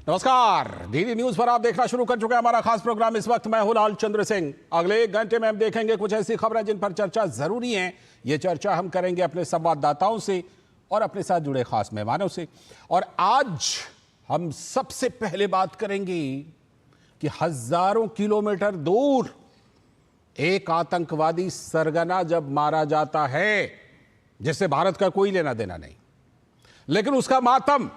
नमस्कार, DD news पर आप देखना शुरू कर चुके हैं हमारा खास प्रोग्राम। इस वक्त मैं हूं लाल चंद्र सिंह। अगले 1 घंटे में हम देखेंगे कुछ ऐसी खबरें जिन पर चर्चा जरूरी है। ये चर्चा हम करेंगे अपने संवाददाताओं से और अपने साथ जुड़े खास मेहमानों से। और आज हम सबसे पहले बात करेंगे कि हजारों किलोमीटर दूर एक आतंकवादी सरगना जब मारा जाता है जिससे भारत का कोई लेना देना नहीं, लेकिन उसका मातम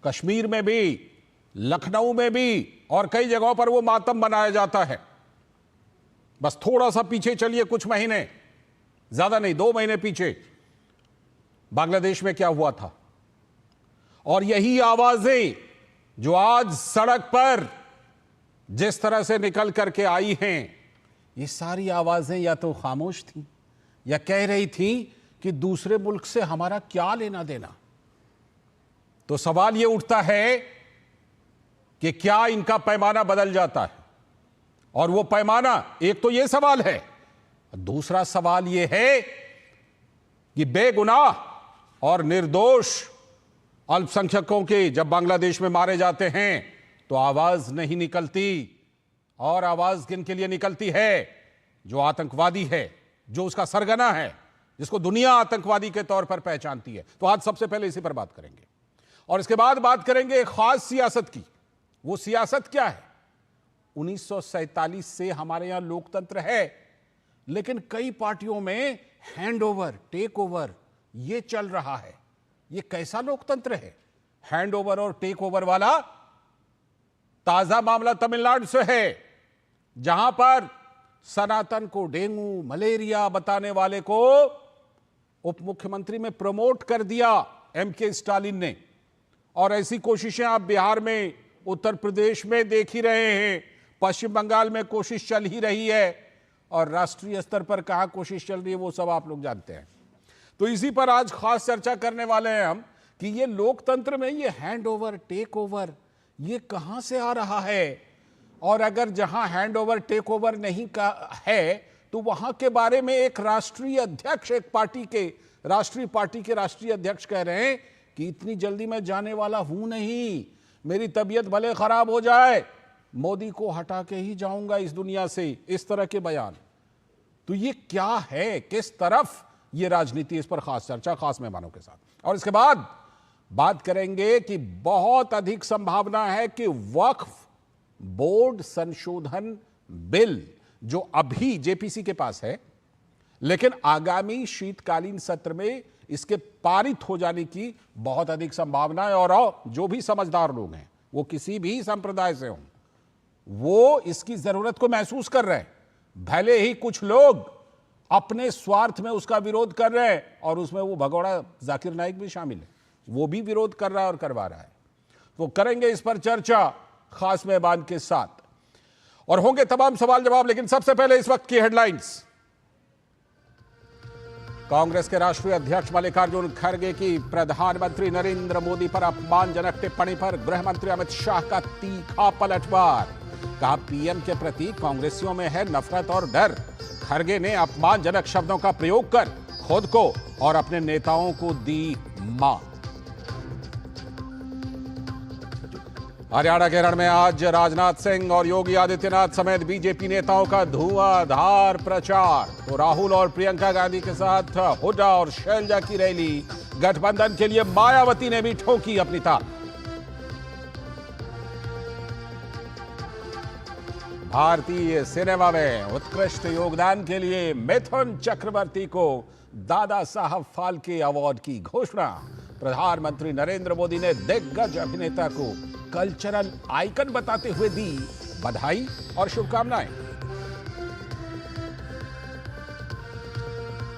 कश्मीर में भी, लखनऊ में भी और कई जगहों पर वो मातम मनाया जाता है। बस थोड़ा सा पीछे चलिए, कुछ महीने, ज्यादा नहीं, 2 महीने पीछे बांग्लादेश में क्या हुआ था। और यही आवाजें जो आज सड़क पर जिस तरह से निकल करके आई हैं, ये सारी आवाजें या तो खामोश थी या कह रही थी कि दूसरे मुल्क से हमारा क्या लेना देना। तो सवाल यह उठता है कि क्या इनका पैमाना बदल जाता है। और वो पैमाना, एक तो यह सवाल है, दूसरा सवाल यह है कि बेगुनाह और निर्दोष अल्पसंख्यकों के जब बांग्लादेश में मारे जाते हैं तो आवाज नहीं निकलती। और आवाज किन के लिए निकलती है? जो आतंकवादी है, जो उसका सरगना है, जिसको दुनिया आतंकवादी के तौर पर पहचानती है। तो आज सबसे पहले इसी पर बात करेंगे और इसके बाद बात करेंगे एक खास सियासत की। वो सियासत क्या है? 1947 से हमारे यहां लोकतंत्र है, लेकिन कई पार्टियों में हैंड ओवर, टेक ओवर ये चल रहा है। ये कैसा लोकतंत्र है? हैंड ओवर और टेक ओवर वाला ताजा मामला तमिलनाडु से है, जहां पर सनातन को डेंगू, मलेरिया बताने वाले को उप मुख्यमंत्री में प्रमोट कर दिया एमके स्टालिन ने। और ऐसी कोशिशें आप बिहार में, उत्तर प्रदेश में देख ही रहे हैं, पश्चिम बंगाल में कोशिश चल ही रही है, और राष्ट्रीय स्तर पर कहां कोशिश चल रही है वो सब आप लोग जानते हैं। तो इसी पर आज खास चर्चा करने वाले हैं हम कि ये लोकतंत्र में ये हैंड ओवर, टेक ओवर ये कहां से आ रहा है। और अगर जहां हैंड ओवर, टेक ओवर नहीं का है तो वहां के बारे में एक राष्ट्रीय अध्यक्ष, एक पार्टी के, राष्ट्रीय पार्टी के राष्ट्रीय अध्यक्ष कह रहे हैं कि इतनी जल्दी मैं जाने वाला हूं नहीं, मेरी तबीयत भले खराब हो जाए, मोदी को हटा के ही जाऊंगा इस दुनिया से। इस तरह के बयान। तो ये क्या है, किस तरफ ये राजनीति? इस पर खास चर्चा खास मेहमानों के साथ। और इसके बाद बात करेंगे कि बहुत अधिक संभावना है कि वक्फ बोर्ड संशोधन बिल जो अभी जेपीसी के पास है, लेकिन आगामी शीतकालीन सत्र में इसके पारित हो जाने की बहुत अधिक संभावना है। और जो भी समझदार लोग हैं, वो किसी भी संप्रदाय से हों, वो इसकी जरूरत को महसूस कर रहे हैं। भले ही कुछ लोग अपने स्वार्थ में उसका विरोध कर रहे हैं, और उसमें वो भगोड़ा जाकिर नाइक भी शामिल है, वो भी विरोध कर रहा है और करवा रहा है। तो करेंगे इस पर चर्चा खास मेहमान के साथ और होंगे तमाम सवाल जवाब। लेकिन सबसे पहले इस वक्त की हेडलाइंस। कांग्रेस के राष्ट्रीय अध्यक्ष मल्लिकार्जुन खड़गे की प्रधानमंत्री नरेंद्र मोदी पर अपमानजनक टिप्पणी पर गृह मंत्री अमित शाह का तीखा पलटवार। कहा, पीएम के प्रति कांग्रेसियों में है नफरत और डर। खड़गे ने अपमानजनक शब्दों का प्रयोग कर खुद को और अपने नेताओं को दी मात। हरियाणा के रण में आज राजनाथ सिंह और योगी आदित्यनाथ समेत बीजेपी नेताओं का धुआंधार प्रचार। तो राहुल और प्रियंका गांधी के साथ हुड्डा और शैलजा की रैली। गठबंधन के लिए मायावती ने भी ठोकी अपनी ताल। भारतीय सिनेमा में उत्कृष्ट योगदान के लिए मिथुन चक्रवर्ती को दादा साहब फाल्के अवार्ड की घोषणा। प्रधानमंत्री नरेंद्र मोदी ने दिग्गज अभिनेता को कल्चरल आइकन बताते हुए दी बधाई और शुभकामनाएं।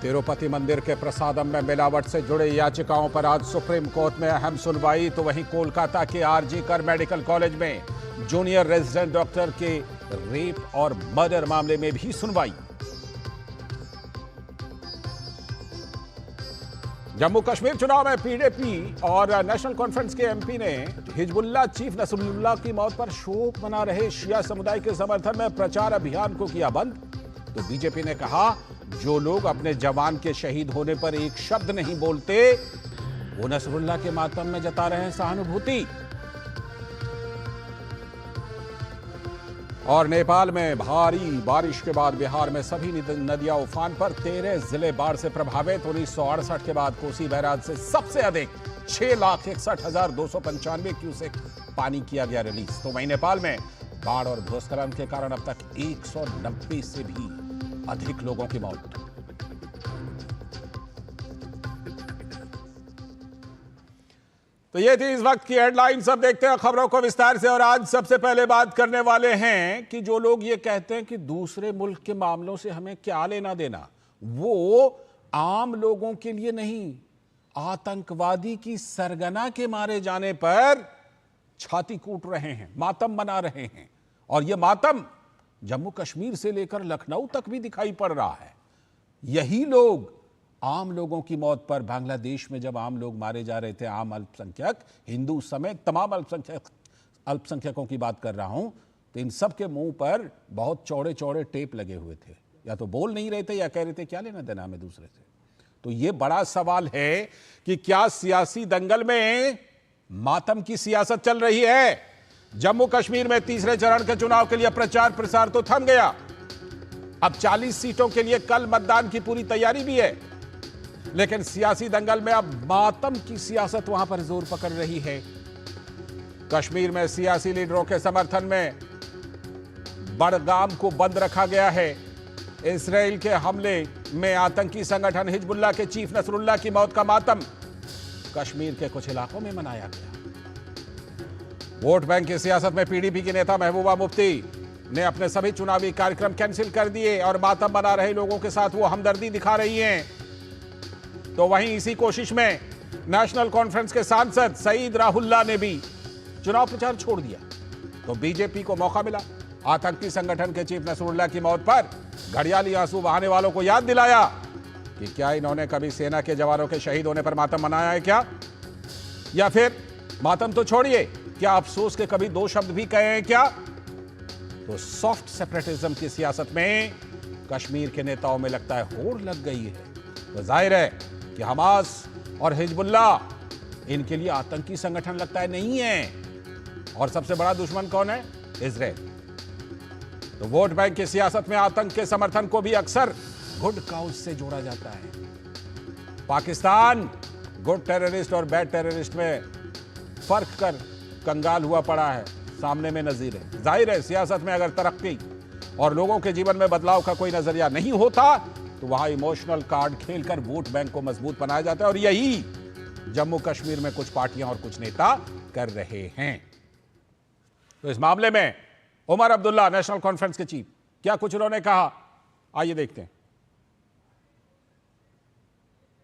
तिरुपति मंदिर के प्रसादम में मिलावट से जुड़े याचिकाओं पर आज सुप्रीम कोर्ट में अहम सुनवाई। तो वहीं कोलकाता के आरजी कर मेडिकल कॉलेज में जूनियर रेजिडेंट डॉक्टर के रेप और मर्डर मामले में भी सुनवाई। जम्मू कश्मीर चुनाव में पीडीपी और नेशनल कॉन्फ्रेंस के एमपी ने हिजबुल्लाह चीफ नसरुल्लाह की मौत पर शोक मना रहे शिया समुदाय के समर्थन में प्रचार अभियान को किया बंद। तो बीजेपी ने कहा, जो लोग अपने जवान के शहीद होने पर एक शब्द नहीं बोलते, वो नसरुल्लाह के मातम में जता रहे हैं सहानुभूति। और नेपाल में भारी बारिश के बाद बिहार में सभी नदियां उफान पर, 13 जिले बाढ़ से प्रभावित। 1968 के बाद कोसी बैराज से सबसे अधिक 6,61,295 क्यूसेक पानी किया गया रिलीज। तो वहीं नेपाल में बाढ़ और भूस्खलन के कारण अब तक 190 से भी अधिक लोगों की मौत। तो ये थी इस वक्त की हेडलाइंस। अब देखते हैं खबरों को विस्तार से। और आज सबसे पहले बात करने वाले हैं कि जो लोग ये कहते हैं कि दूसरे मुल्क के मामलों से हमें क्या लेना देना, वो आम लोगों के लिए नहीं, आतंकवादी की सरगना के मारे जाने पर छाती कूट रहे हैं, मातम मना रहे हैं। और यह मातम जम्मू कश्मीर से लेकर लखनऊ तक भी दिखाई पड़ रहा है। यही लोग आम लोगों की मौत पर, बांग्लादेश में जब आम लोग मारे जा रहे थे, आम अल्पसंख्यक, हिंदू समेत तमाम अल्पसंख्यकों की बात कर रहा हूं, तो इन सब के मुंह पर बहुत चौड़े चौड़े टेप लगे हुए थे। या तो बोल नहीं रहे थे या कह रहे थे क्या लेना देना हमें दूसरे से। तो यह बड़ा सवाल है कि क्या सियासी दंगल में मातम की सियासत चल रही है। जम्मू कश्मीर में तीसरे चरण के चुनाव के लिए प्रचार प्रसार तो थम गया। अब 40 सीटों के लिए कल मतदान की पूरी तैयारी भी है, लेकिन सियासी दंगल में अब मातम की सियासत वहां पर जोर पकड़ रही है। कश्मीर में सियासी लीडरों के समर्थन में बडगाम को बंद रखा गया है। इस्राएल के हमले में आतंकी संगठन हिजबुल्लाह के चीफ नसरुल्लाह की मौत का मातम कश्मीर के कुछ इलाकों में मनाया गया। वोट बैंक की सियासत में पीडीपी की नेता महबूबा मुफ्ती ने अपने सभी चुनावी कार्यक्रम कैंसिल कर दिए और मातम मना रहे लोगों के साथ वो हमदर्दी दिखा रही हैं। तो वहीं इसी कोशिश में नेशनल कॉन्फ्रेंस के सांसद सईद राहुल्ला ने भी चुनाव प्रचार छोड़ दिया। तो बीजेपी को मौका मिला। आतंकी संगठन के चीफ नसरुल्लाह की मौत पर घड़ियाली आंसू बहाने वालों को याद दिलाया कि क्या इन्होंने कभी सेना के जवानों के शहीद होने पर मातम मनाया है क्या, या फिर मातम तो छोड़िए, क्या अफसोस के कभी दो शब्द भी कहे हैं क्या। तो सॉफ्ट सेपरेटिज्म की सियासत में कश्मीर के नेताओं में लगता है होड़ लग गई है। तो जाहिर है कि हमास और हिजबुल्लाह इनके लिए आतंकी संगठन लगता है नहीं है। और सबसे बड़ा दुश्मन कौन है? इजराइल। तो वोट बैंक की सियासत में आतंक के समर्थन को भी अक्सर गुड काउज से जोड़ा जाता है। पाकिस्तान गुड टेररिस्ट और बैड टेररिस्ट में फर्क कर कंगाल हुआ पड़ा है, सामने में नजीर है। जाहिर है सियासत में अगर तरक्की और लोगों के जीवन में बदलाव का कोई नजरिया नहीं होता तो वहां इमोशनल कार्ड खेलकर वोट बैंक को मजबूत बनाया जाता है। और यही जम्मू कश्मीर में कुछ पार्टियां और कुछ नेता कर रहे हैं। तो इस मामले में उमर अब्दुल्ला, नेशनल कॉन्फ्रेंस के चीफ, क्या कुछ उन्होंने कहा, आइए देखते हैं।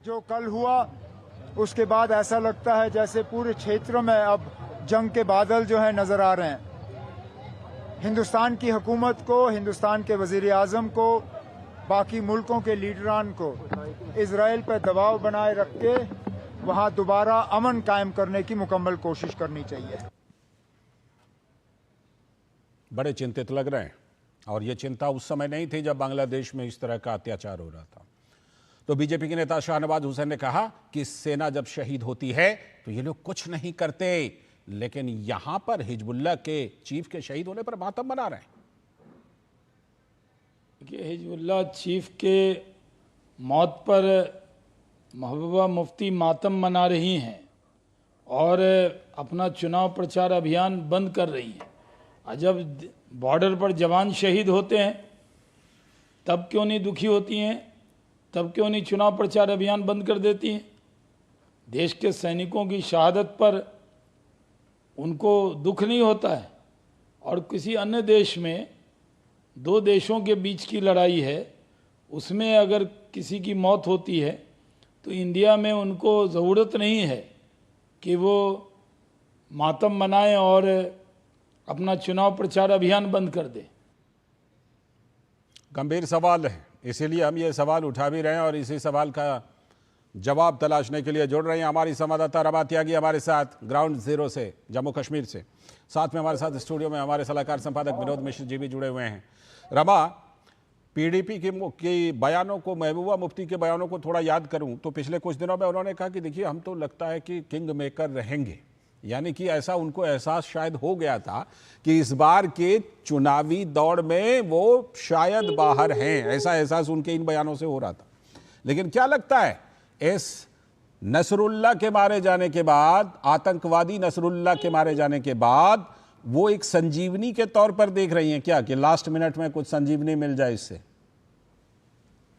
जो कल हुआ उसके बाद ऐसा लगता है जैसे पूरे क्षेत्र में अब जंग के बादल जो है नजर आ रहे हैं। हिंदुस्तान की हुकूमत को, हिंदुस्तान के वजीर आजम को, बाकी मुल्कों के लीडरान को इजराइल पर दबाव बनाए रख के वहां दोबारा अमन कायम करने की मुकम्मल कोशिश करनी चाहिए। बड़े चिंतित लग रहे हैं। और यह चिंता उस समय नहीं थी जब बांग्लादेश में इस तरह का अत्याचार हो रहा था। तो बीजेपी के नेता शाहनवाज हुसैन ने कहा कि सेना जब शहीद होती है तो ये लोग कुछ नहीं करते, लेकिन यहां पर हिजबुल्लाह के चीफ के शहीद होने पर मातम मना रहे हैं। हिजबुल्लाह चीफ के मौत पर महबूबा मुफ्ती मातम मना रही हैं और अपना चुनाव प्रचार अभियान बंद कर रही हैं। और जब बॉर्डर पर जवान शहीद होते हैं तब क्यों नहीं दुखी होती हैं, तब क्यों नहीं चुनाव प्रचार अभियान बंद कर देती हैं। देश के सैनिकों की शहादत पर उनको दुख नहीं होता है। और किसी अन्य देश में, दो देशों के बीच की लड़ाई है, उसमें अगर किसी की मौत होती है तो इंडिया में उनको ज़रूरत नहीं है कि वो मातम मनाएं और अपना चुनाव प्रचार अभियान बंद कर दे। गंभीर सवाल है, इसीलिए हम ये सवाल उठा भी रहे हैं और इसी सवाल का जवाब तलाशने के लिए जुड़ रहे हैं। हमारी संवाददाता रमा त्यागी हमारे साथ ग्राउंड जीरो से, जम्मू कश्मीर से। साथ में हमारे साथ स्टूडियो में हमारे सलाहकार संपादक विनोद मिश्र जी भी जुड़े हुए हैं। रमा, पीडीपी के बयानों को, महबूबा मुफ्ती के बयानों को थोड़ा याद करूं तो पिछले कुछ दिनों में उन्होंने कहा कि देखिए हम तो लगता है कि किंग मेकर रहेंगे, यानी कि ऐसा उनको एहसास शायद हो गया था कि इस बार के चुनावी दौड़ में वो शायद बाहर हैं, ऐसा एहसास उनके इन बयानों से हो रहा था। लेकिन क्या लगता है, इस नसरुल्ला के मारे जाने के बाद, आतंकवादी नसरुल्ला के मारे जाने के बाद, वो एक संजीवनी के तौर पर देख रही हैं क्या कि लास्ट मिनट में कुछ संजीवनी मिल जाए इससे?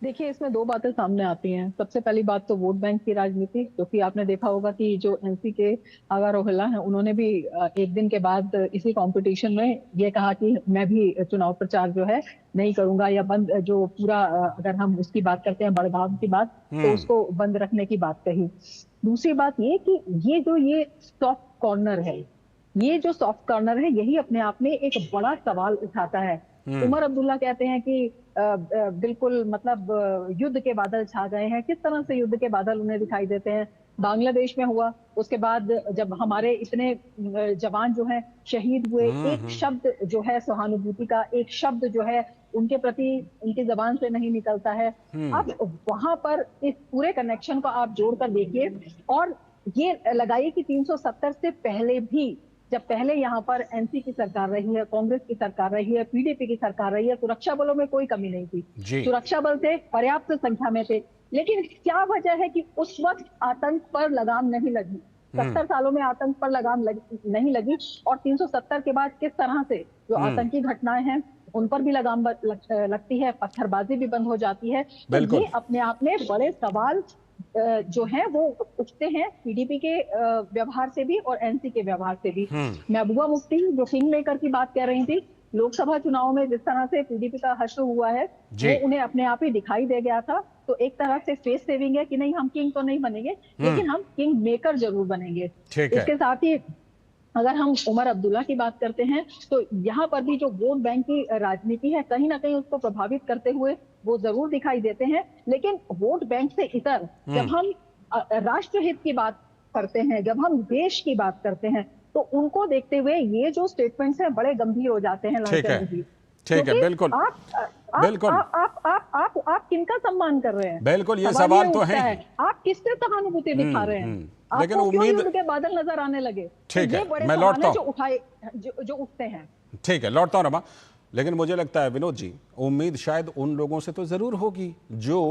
देखिए, इसमें दो बातें सामने आती हैं। सबसे पहली बात तो वोट बैंक की राजनीति, क्योंकि आपने देखा होगा कि जो एनसी के आगा रोहिल्ला हैं, उन्होंने भी एक दिन के बाद इसी कंपटीशन में ये कहा कि मैं भी चुनाव प्रचार जो है नहीं करूंगा, या बंद, जो पूरा अगर हम उसकी बात करते हैं बड़गांव की बात, तो उसको बंद रखने की बात कही। दूसरी बात ये कि ये सॉफ्ट कॉर्नर है, ये जो सॉफ्ट कॉर्नर है, यही अपने आप में एक बड़ा सवाल उठाता है। उमर अब्दुल्ला कहते हैं कि बिल्कुल मतलब युद्ध के बादल छा गए हैं। किस तरह से युद्ध के बादल उन्हें दिखाई देते हैं? बांग्लादेश में हुआ, उसके बाद जब हमारे इतने जवान जो हैं शहीद हुए, एक शब्द जो है सहानुभूति का, एक शब्द जो है उनके प्रति उनकी जबान से नहीं निकलता है। अब वहां पर इस पूरे कनेक्शन को आप जोड़कर देखिए और ये लगाइए कि 370 से पहले भी, जब पहले यहाँ पर एनसी की सरकार रही है, कांग्रेस की सरकार रही है, पीडीपी की सरकार रही है, सुरक्षा बलों में कोई कमी नहीं थी, सुरक्षा बल थे, पर्याप्त संख्या में थे। लेकिन क्या वजह है कि उस वक्त आतंक पर लगाम नहीं लगी? 70 सालों में आतंक पर लगाम नहीं लगी, और 370 के बाद किस तरह से जो आतंकी घटनाएं हैं उन पर भी लगाम लगती है, पत्थरबाजी भी बंद हो जाती है। तो ये अपने आप में बड़े सवाल जो है वो उठते हैं पीडीपी के व्यवहार से भी और एनसी के व्यवहार से भी। महबूबा मुफ्ती जो किंग मेकर की बात कर रही थी, लोकसभा चुनाव में जिस तरह से पीडीपी का हश्र हुआ है वो उन्हें अपने आप ही दिखाई दे गया था। तो एक तरह से फेस सेविंग है कि नहीं, हम किंग तो नहीं बनेंगे लेकिन हम किंग मेकर जरूर बनेंगे। इसके साथ ही अगर हम उमर अब्दुल्ला की बात करते हैं तो यहाँ पर भी जो वोट बैंक की राजनीति है कहीं ना कहीं उसको प्रभावित करते हुए वो जरूर दिखाई देते हैं। लेकिन वोट बैंक से इतर जब हम राष्ट्रहित की बात करते हैं, जब हम देश की बात करते हैं, तो उनको देखते हुए ये जो स्टेटमेंट्स हैं बड़े गंभीर हो जाते हैं। ठीक है, बिल्कुल बिल्कुल। आप किनका सम्मान कर रहे हैं? बिल्कुल, ये सवाल तो है। आप किससे सहानुभूति दिखा रहे हैं? लेकिन उम्मीद के बादल नजर आने लगे। ठीक है, मैं लौटता हूं। जो उठते हैं। ठीक है, लौटता हूं रमा। लेकिन मुझे लगता है विनोद जी, उम्मीद शायद उन लोगों से तो जरूर होगी जो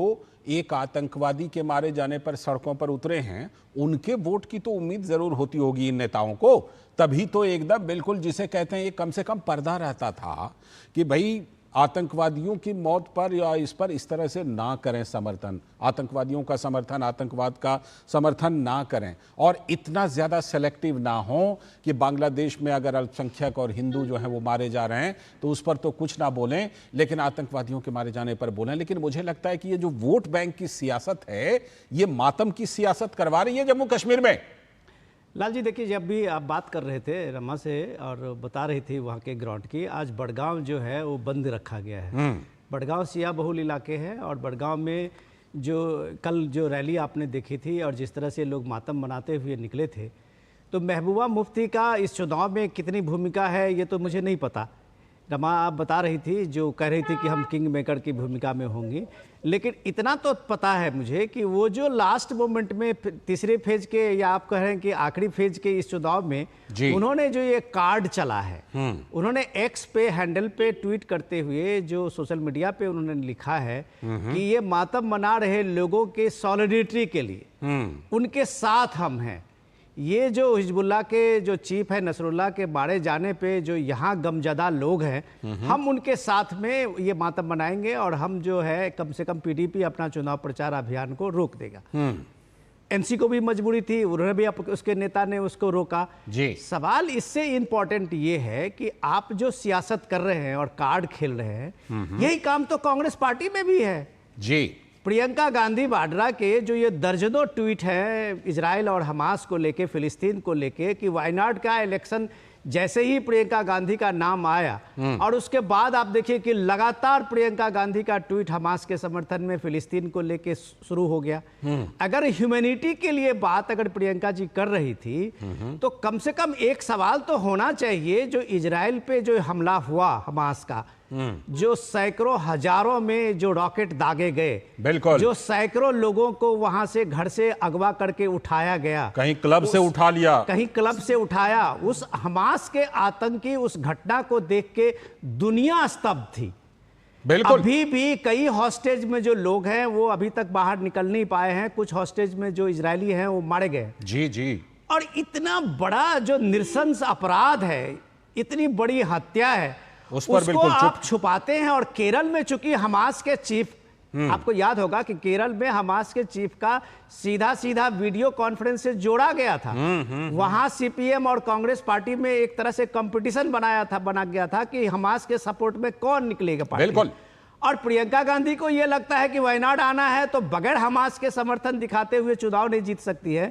एक आतंकवादी के मारे जाने पर सड़कों पर उतरे हैं, उनके वोट की तो उम्मीद जरूर होती होगी इन नेताओं को। तभी तो एकदम बिल्कुल जिसे कहते हैं ये कम से कम पर्दा रहता था कि भाई आतंकवादियों की मौत पर या इस पर इस तरह से ना करें समर्थन, आतंकवादियों का समर्थन, आतंकवाद का समर्थन ना करें, और इतना ज़्यादा सेलेक्टिव ना हो कि बांग्लादेश में अगर अल्पसंख्यक और हिंदू जो हैं वो मारे जा रहे हैं तो उस पर तो कुछ ना बोलें, लेकिन आतंकवादियों के मारे जाने पर बोलें। लेकिन मुझे लगता है कि ये जो वोट बैंक की सियासत है, ये मातम की सियासत करवा रही है जम्मू कश्मीर में। लाल जी देखिए, जब भी आप बात कर रहे थे रमा से और बता रही थी वहाँ के ग्राउंड की, आज बड़गांव जो है वो बंद रखा गया है। बड़गांव सिया बहुल इलाके हैं और बड़गांव में जो कल जो रैली आपने देखी थी और जिस तरह से लोग मातम मनाते हुए निकले थे, तो महबूबा मुफ्ती का इस चुनाव में कितनी भूमिका है ये तो मुझे नहीं पता। रमा आप बता रही थी, जो कह रही थी कि हम किंग मेकर की भूमिका में होंगी, लेकिन इतना तो पता है मुझे कि वो जो लास्ट मोमेंट में तीसरे फेज के या आप कह रहे हैं कि आखिरी फेज के इस चुनाव में उन्होंने जो ये कार्ड चला है, उन्होंने एक्स पे हैंडल पे ट्वीट करते हुए जो सोशल मीडिया पे उन्होंने लिखा है कि ये मातम मना रहे लोगों के सॉलिडेरिटी के लिए उनके साथ हम हैं। ये जो हिजबुल्लाह के जो चीफ है नसरुल्लाह के मारे जाने पे जो यहाँ गमजदा लोग हैं, हम उनके साथ में ये मातम मनाएंगे और हम जो है कम से कम पीडीपी अपना चुनाव प्रचार अभियान को रोक देगा। एनसी को भी मजबूरी थी, उन्होंने भी उसके नेता ने उसको रोका जी। सवाल इससे इंपॉर्टेंट ये है कि आप जो सियासत कर रहे हैं और कार्ड खेल रहे हैं, यही काम तो कांग्रेस पार्टी में भी है जी। प्रियंका गांधी वाड्रा के जो ये दर्जनों ट्वीट हैं इजराइल और हमास को लेके, फिलिस्तीन को लेके, कि वायनाड का इलेक्शन जैसे ही प्रियंका गांधी का नाम आया और उसके बाद आप देखिए कि लगातार प्रियंका गांधी का ट्वीट हमास के समर्थन में फिलिस्तीन को लेके शुरू हो गया। अगर ह्यूमैनिटी के लिए बात अगर प्रियंका जी कर रही थी तो कम से कम एक सवाल तो होना चाहिए, जो इजराइल पे जो हमला हुआ हमास का, जो सैकड़ों हजारों में जो रॉकेट दागे गए, बिल्कुल, जो सैकड़ों लोगों को वहां से घर से अगवा करके उठाया गया, कहीं क्लब से उठा लिया, कहीं क्लब से उठाया, उस हमास के आतंकी उस घटना को देख के दुनिया स्तब्ध थी। बिल्कुल, अभी भी कई हॉस्टेज में जो लोग हैं वो अभी तक बाहर निकल नहीं पाए हैं। कुछ हॉस्टेज में जो इजरायली हैं वो मारे गए। जी जी। और इतना बड़ा जो नृशंस अपराध है, इतनी बड़ी हत्या है, उस पर उसको बिल्कुल आप छुपाते हैं। और केरल में चूंकि हमास के चीफ, आपको याद होगा कि केरल में हमास के चीफ का सीधा सीधा वीडियो कॉन्फ्रेंस से जोड़ा गया था। वहां सीपीएम और कांग्रेस पार्टी में एक तरह से कंपटीशन बना गया था कि हमास के सपोर्ट में कौन निकलेगा पार्टी। बिल्कुल। और प्रियंका गांधी को यह लगता है कि वायनाड आना है तो बगैर हमास के समर्थन दिखाते हुए चुनाव नहीं जीत सकती है।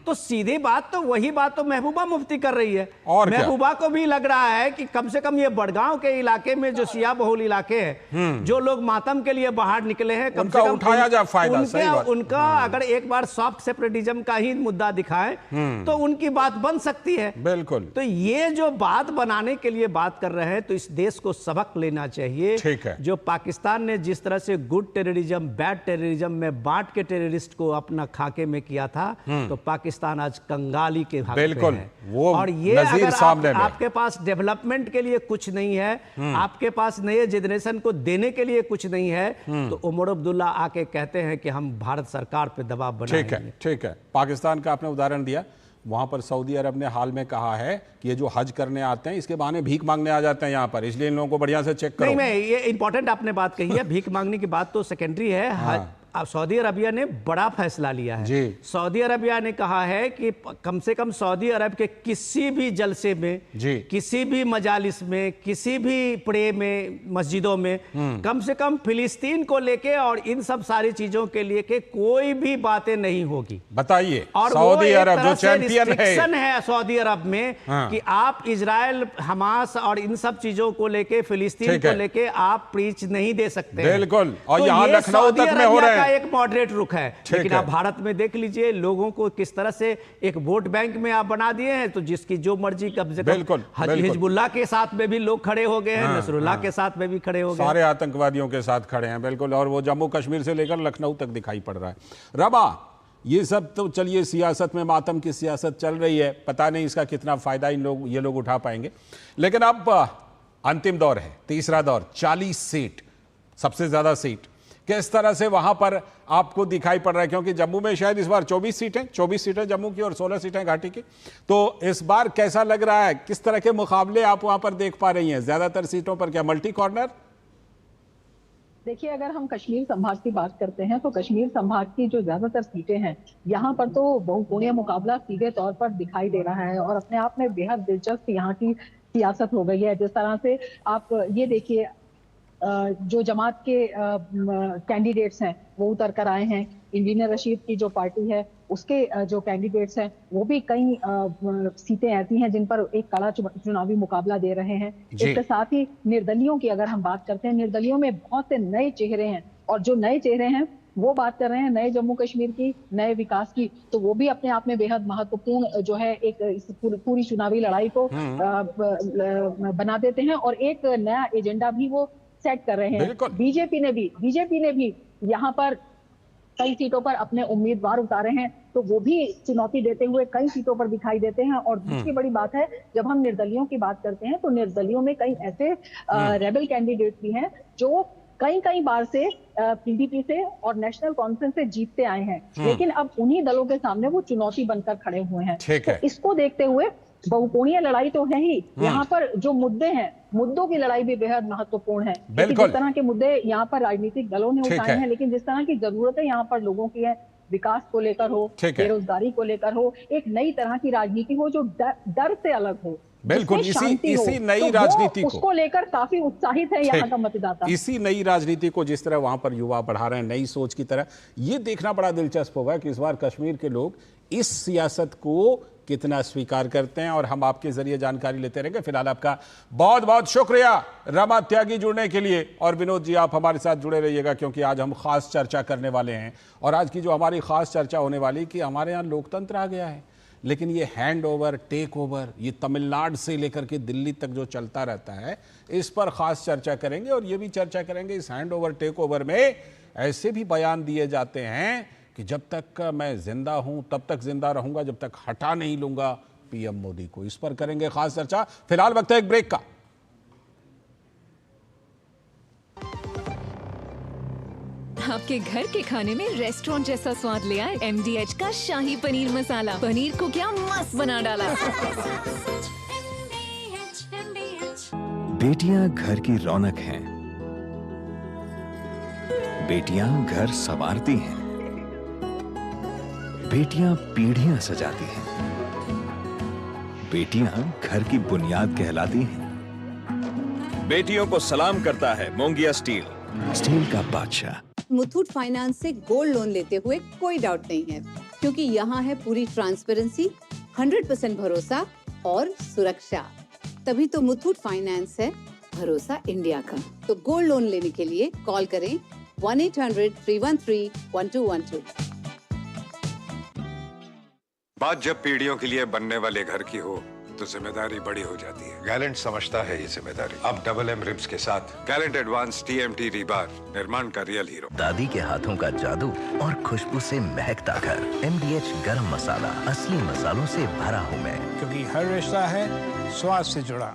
तो सीधी बात तो वही बात तो महबूबा मुफ्ती कर रही है। और महबूबा को भी लग रहा है कि कम से कम ये बड़गांव के इलाके में जो शिया बहुल इलाके हैं, जो लोग मातम के लिए बाहर निकले हैं, कम से कम उठाया जाए फायदा। सही बात। उनका अगर एक बार सॉफ्ट सेपरेटिज्म का ही मुद्दा दिखाएं तो उनकी बात बन सकती है। बिल्कुल। तो ये जो बात बनाने के लिए बात कर रहे हैं, तो इस देश को सबक लेना चाहिए। ठीक है। जो पाकिस्तान ने जिस तरह से गुड टेररिज्म बैड टेररिज्म में बांट के टेररिस्ट को अपना खाके में किया था, तो पाकिस्तान आज कंगाली के हक बिल्कुल पे है। वो और ये नज़ीर अगर सामने में। आपके पास डेवलपमेंट के लिए कुछ नहीं है, आपके पास नए जनरेशन को देने के लिए कुछ नहीं है, तो उमर अब्दुल्ला आके कहते हैं कि हम भारत सरकार पे दबाव बनाएंगे। ठीक है, ठीक है। पाकिस्तान का आपने उदाहरण दिया, वहां पर सऊदी अरब ने हाल में कहा है कि ये जो हज करने आते हैं इसके बहाने भीख मांगने आ जाते हैं यहाँ पर, इसलिए इन लोगों को बढ़िया से चेक करो। नहीं, मैं ये इंपॉर्टेंट आपने बात कही है, भीख मांगने की बात तो सेकेंडरी है। अब सऊदी अरबिया ने बड़ा फैसला लिया है। जी। सऊदी अरबिया ने कहा है कि कम से कम सऊदी अरब के किसी भी जलसे में, जी, किसी भी मजालिस में, किसी भी प्रे में, मस्जिदों में कम से कम फिलिस्तीन को लेके और इन सब सारी चीजों के लिए के कोई भी बातें नहीं होगी। बताइए, और सऊदी अरब जो चैंपियन है सऊदी अरब में, कि आप इजराइल, हमास और इन सब चीजों को लेके, फिलिस्तीन को लेके आप प्रीच नहीं दे सकते। बिल्कुल। और यहाँ लखनऊ तक में हो रहे हैं। एक मॉडरेट रुख है। लेकिन आप भारत में देख लीजिए लोगों को किस तरह से एक वोट बैंक में आप बना दिए हैं, तो जिसकी जो मर्जी कम से कम हिजबुल्लाह के साथ में भी लोग खड़े हो गए हैं, नसरुल्लाह के साथ में भी खड़े हो गए, सारे आतंकवादियों के साथ खड़े हैं। बिल्कुल। और वो जम्मू कश्मीर से लेकर लखनऊ तक दिखाई पड़ रहा है। रमा, ये सब तो चलिए सियासत में मातम की सियासत चल रही है, पता नहीं इसका कितना फायदा ये लोग उठा पाएंगे। लेकिन अब अंतिम दौर है, तीसरा दौर, 40 सीट, सबसे ज्यादा सीट किस तरह से वहां पर आपको दिखाई पड़ रहा है? क्योंकि जम्मू में शायद इस बार 24 सीटें जम्मू की और 16 सीटें घाटी की। तो इस बार कैसा लग रहा है, किस तरह के मुकाबले आप वहां पर देख पा रही हैं? ज्यादातर सीटों पर क्या मल्टी कॉर्नर? देखिए, अगर हम कश्मीर संभाग की बात करते हैं तो कश्मीर संभाग की जो ज्यादातर सीटें हैं, यहाँ पर तो बहुकोणीय मुकाबला सीधे तौर पर दिखाई दे रहा है और अपने आप में बेहद दिलचस्प यहाँ की सियासत हो गई है। जिस तरह से आप ये देखिए, जो जमात के कैंडिडेट्स हैं वो उतर कर आए हैं। इंजीनियर रशीद की जो पार्टी है उसके जो कैंडिडेट्स हैं वो भी कई सीटें ऐसी हैं जिन पर एक कड़ा चुनावी मुकाबला दे रहे हैं। इसके साथ ही निर्दलियों की अगर हम बात करते हैं, निर्दलियों में बहुत से नए चेहरे हैं और जो नए चेहरे हैं वो बात कर रहे हैं नए जम्मू कश्मीर की, नए विकास की, तो वो भी अपने आप में बेहद महत्वपूर्ण जो है एक इस पूरी चुनावी लड़ाई को बना देते हैं और एक नया एजेंडा भी वो सेट कर रहे हैं। बीजेपी ने भी यहाँ पर कई सीटों पर अपने उम्मीदवार उतारे हैं, तो वो भी चुनौती देते हुए कई सीटों पर दिखाई देते हैं। और दूसरी बड़ी बात है, जब हम निर्दलियों की बात करते हैं तो निर्दलियों में कई ऐसे रेबल कैंडिडेट भी हैं जो कई बार से पीडीपी से और नेशनल कॉन्फ्रेंस से जीतते आए हैं, लेकिन अब उन्हीं दलों के सामने वो चुनौती बनकर खड़े हुए हैं। तो इसको देखते हुए बहुकोणीय लड़ाई तो है ही, यहाँ पर जो मुद्दे हैं, मुद्दों की लड़ाई भी बेहद महत्वपूर्ण है। जिस तरह के मुद्दे यहाँ पर राजनीतिक दलों ने उठाए हैं, लेकिन जिस तरह की जरूरतें यहाँ पर लोगों की है, विकास को लेकर हो, बेरोजगारी को लेकर हो, एक नई तरह की राजनीति हो जो डर से अलग हो, बिल्कुल इसी नई राजनीति को उसको लेकर काफी उत्साहित है यहाँ का मतदाता। इसी नई राजनीति को जिस तरह वहां पर युवा बढ़ा रहे हैं, नई सोच की तरह, ये देखना बड़ा दिलचस्प होगा कि इस बार कश्मीर के लोग इस सियासत को कितना स्वीकार करते हैं। और हम आपके जरिए जानकारी लेते रहेंगे। फिलहाल आपका बहुत बहुत शुक्रिया रमा त्यागी जुड़ने के लिए। और विनोद जी, आप हमारे साथ जुड़े रहिएगा क्योंकि आज हम खास चर्चा करने वाले हैं। और आज की जो हमारी खास चर्चा होने वाली कि हमारे यहाँ लोकतंत्र आ गया है, लेकिन ये हैंड ओवर टेक ओवर, ये तमिलनाडु से लेकर के दिल्ली तक जो चलता रहता है, इस पर खास चर्चा करेंगे। और ये भी चर्चा करेंगे इस हैंड ओवर टेक ओवर में ऐसे भी बयान दिए जाते हैं कि जब तक मैं जिंदा हूं तब तक जिंदा रहूंगा, जब तक हटा नहीं लूंगा पीएम मोदी को। इस पर करेंगे खास चर्चा। फिलहाल वक्त है एक ब्रेक का। आपके घर के खाने में रेस्टोरेंट जैसा स्वाद ले आए MDH का शाही पनीर मसाला। पनीर को क्या मस्त बना डाला। बेटियां घर की रौनक हैं। बेटियां घर संवारती हैं। बेटियां पीढ़ियां सजाती हैं। बेटियां घर की बुनियाद कहलाती हैं। बेटियों को सलाम करता है मोंगिया स्टील, स्टील का बादशाह। मुथूट फाइनेंस से गोल्ड लोन लेते हुए कोई डाउट नहीं है, क्योंकि यहाँ है पूरी ट्रांसपेरेंसी, 100% भरोसा और सुरक्षा। तभी तो मुथूट फाइनेंस है भरोसा इंडिया का। तो गोल्ड लोन लेने के लिए कॉल करें 1-800-313-1212। बात जब पीढ़ियों के लिए बनने वाले घर की हो तो जिम्मेदारी बड़ी हो जाती है। गैलेंट समझता है ये जिम्मेदारी। अब MM रिब्स के साथ गैलेंट एडवांस TMT रीबार, निर्माण का रियल हीरो। दादी के हाथों का जादू और खुशबू से महकता घर। MDH गरम मसाला, असली मसालों से भरा हूँ मैं, क्योंकि हर रिश्ता है स्वाद से जुड़ा।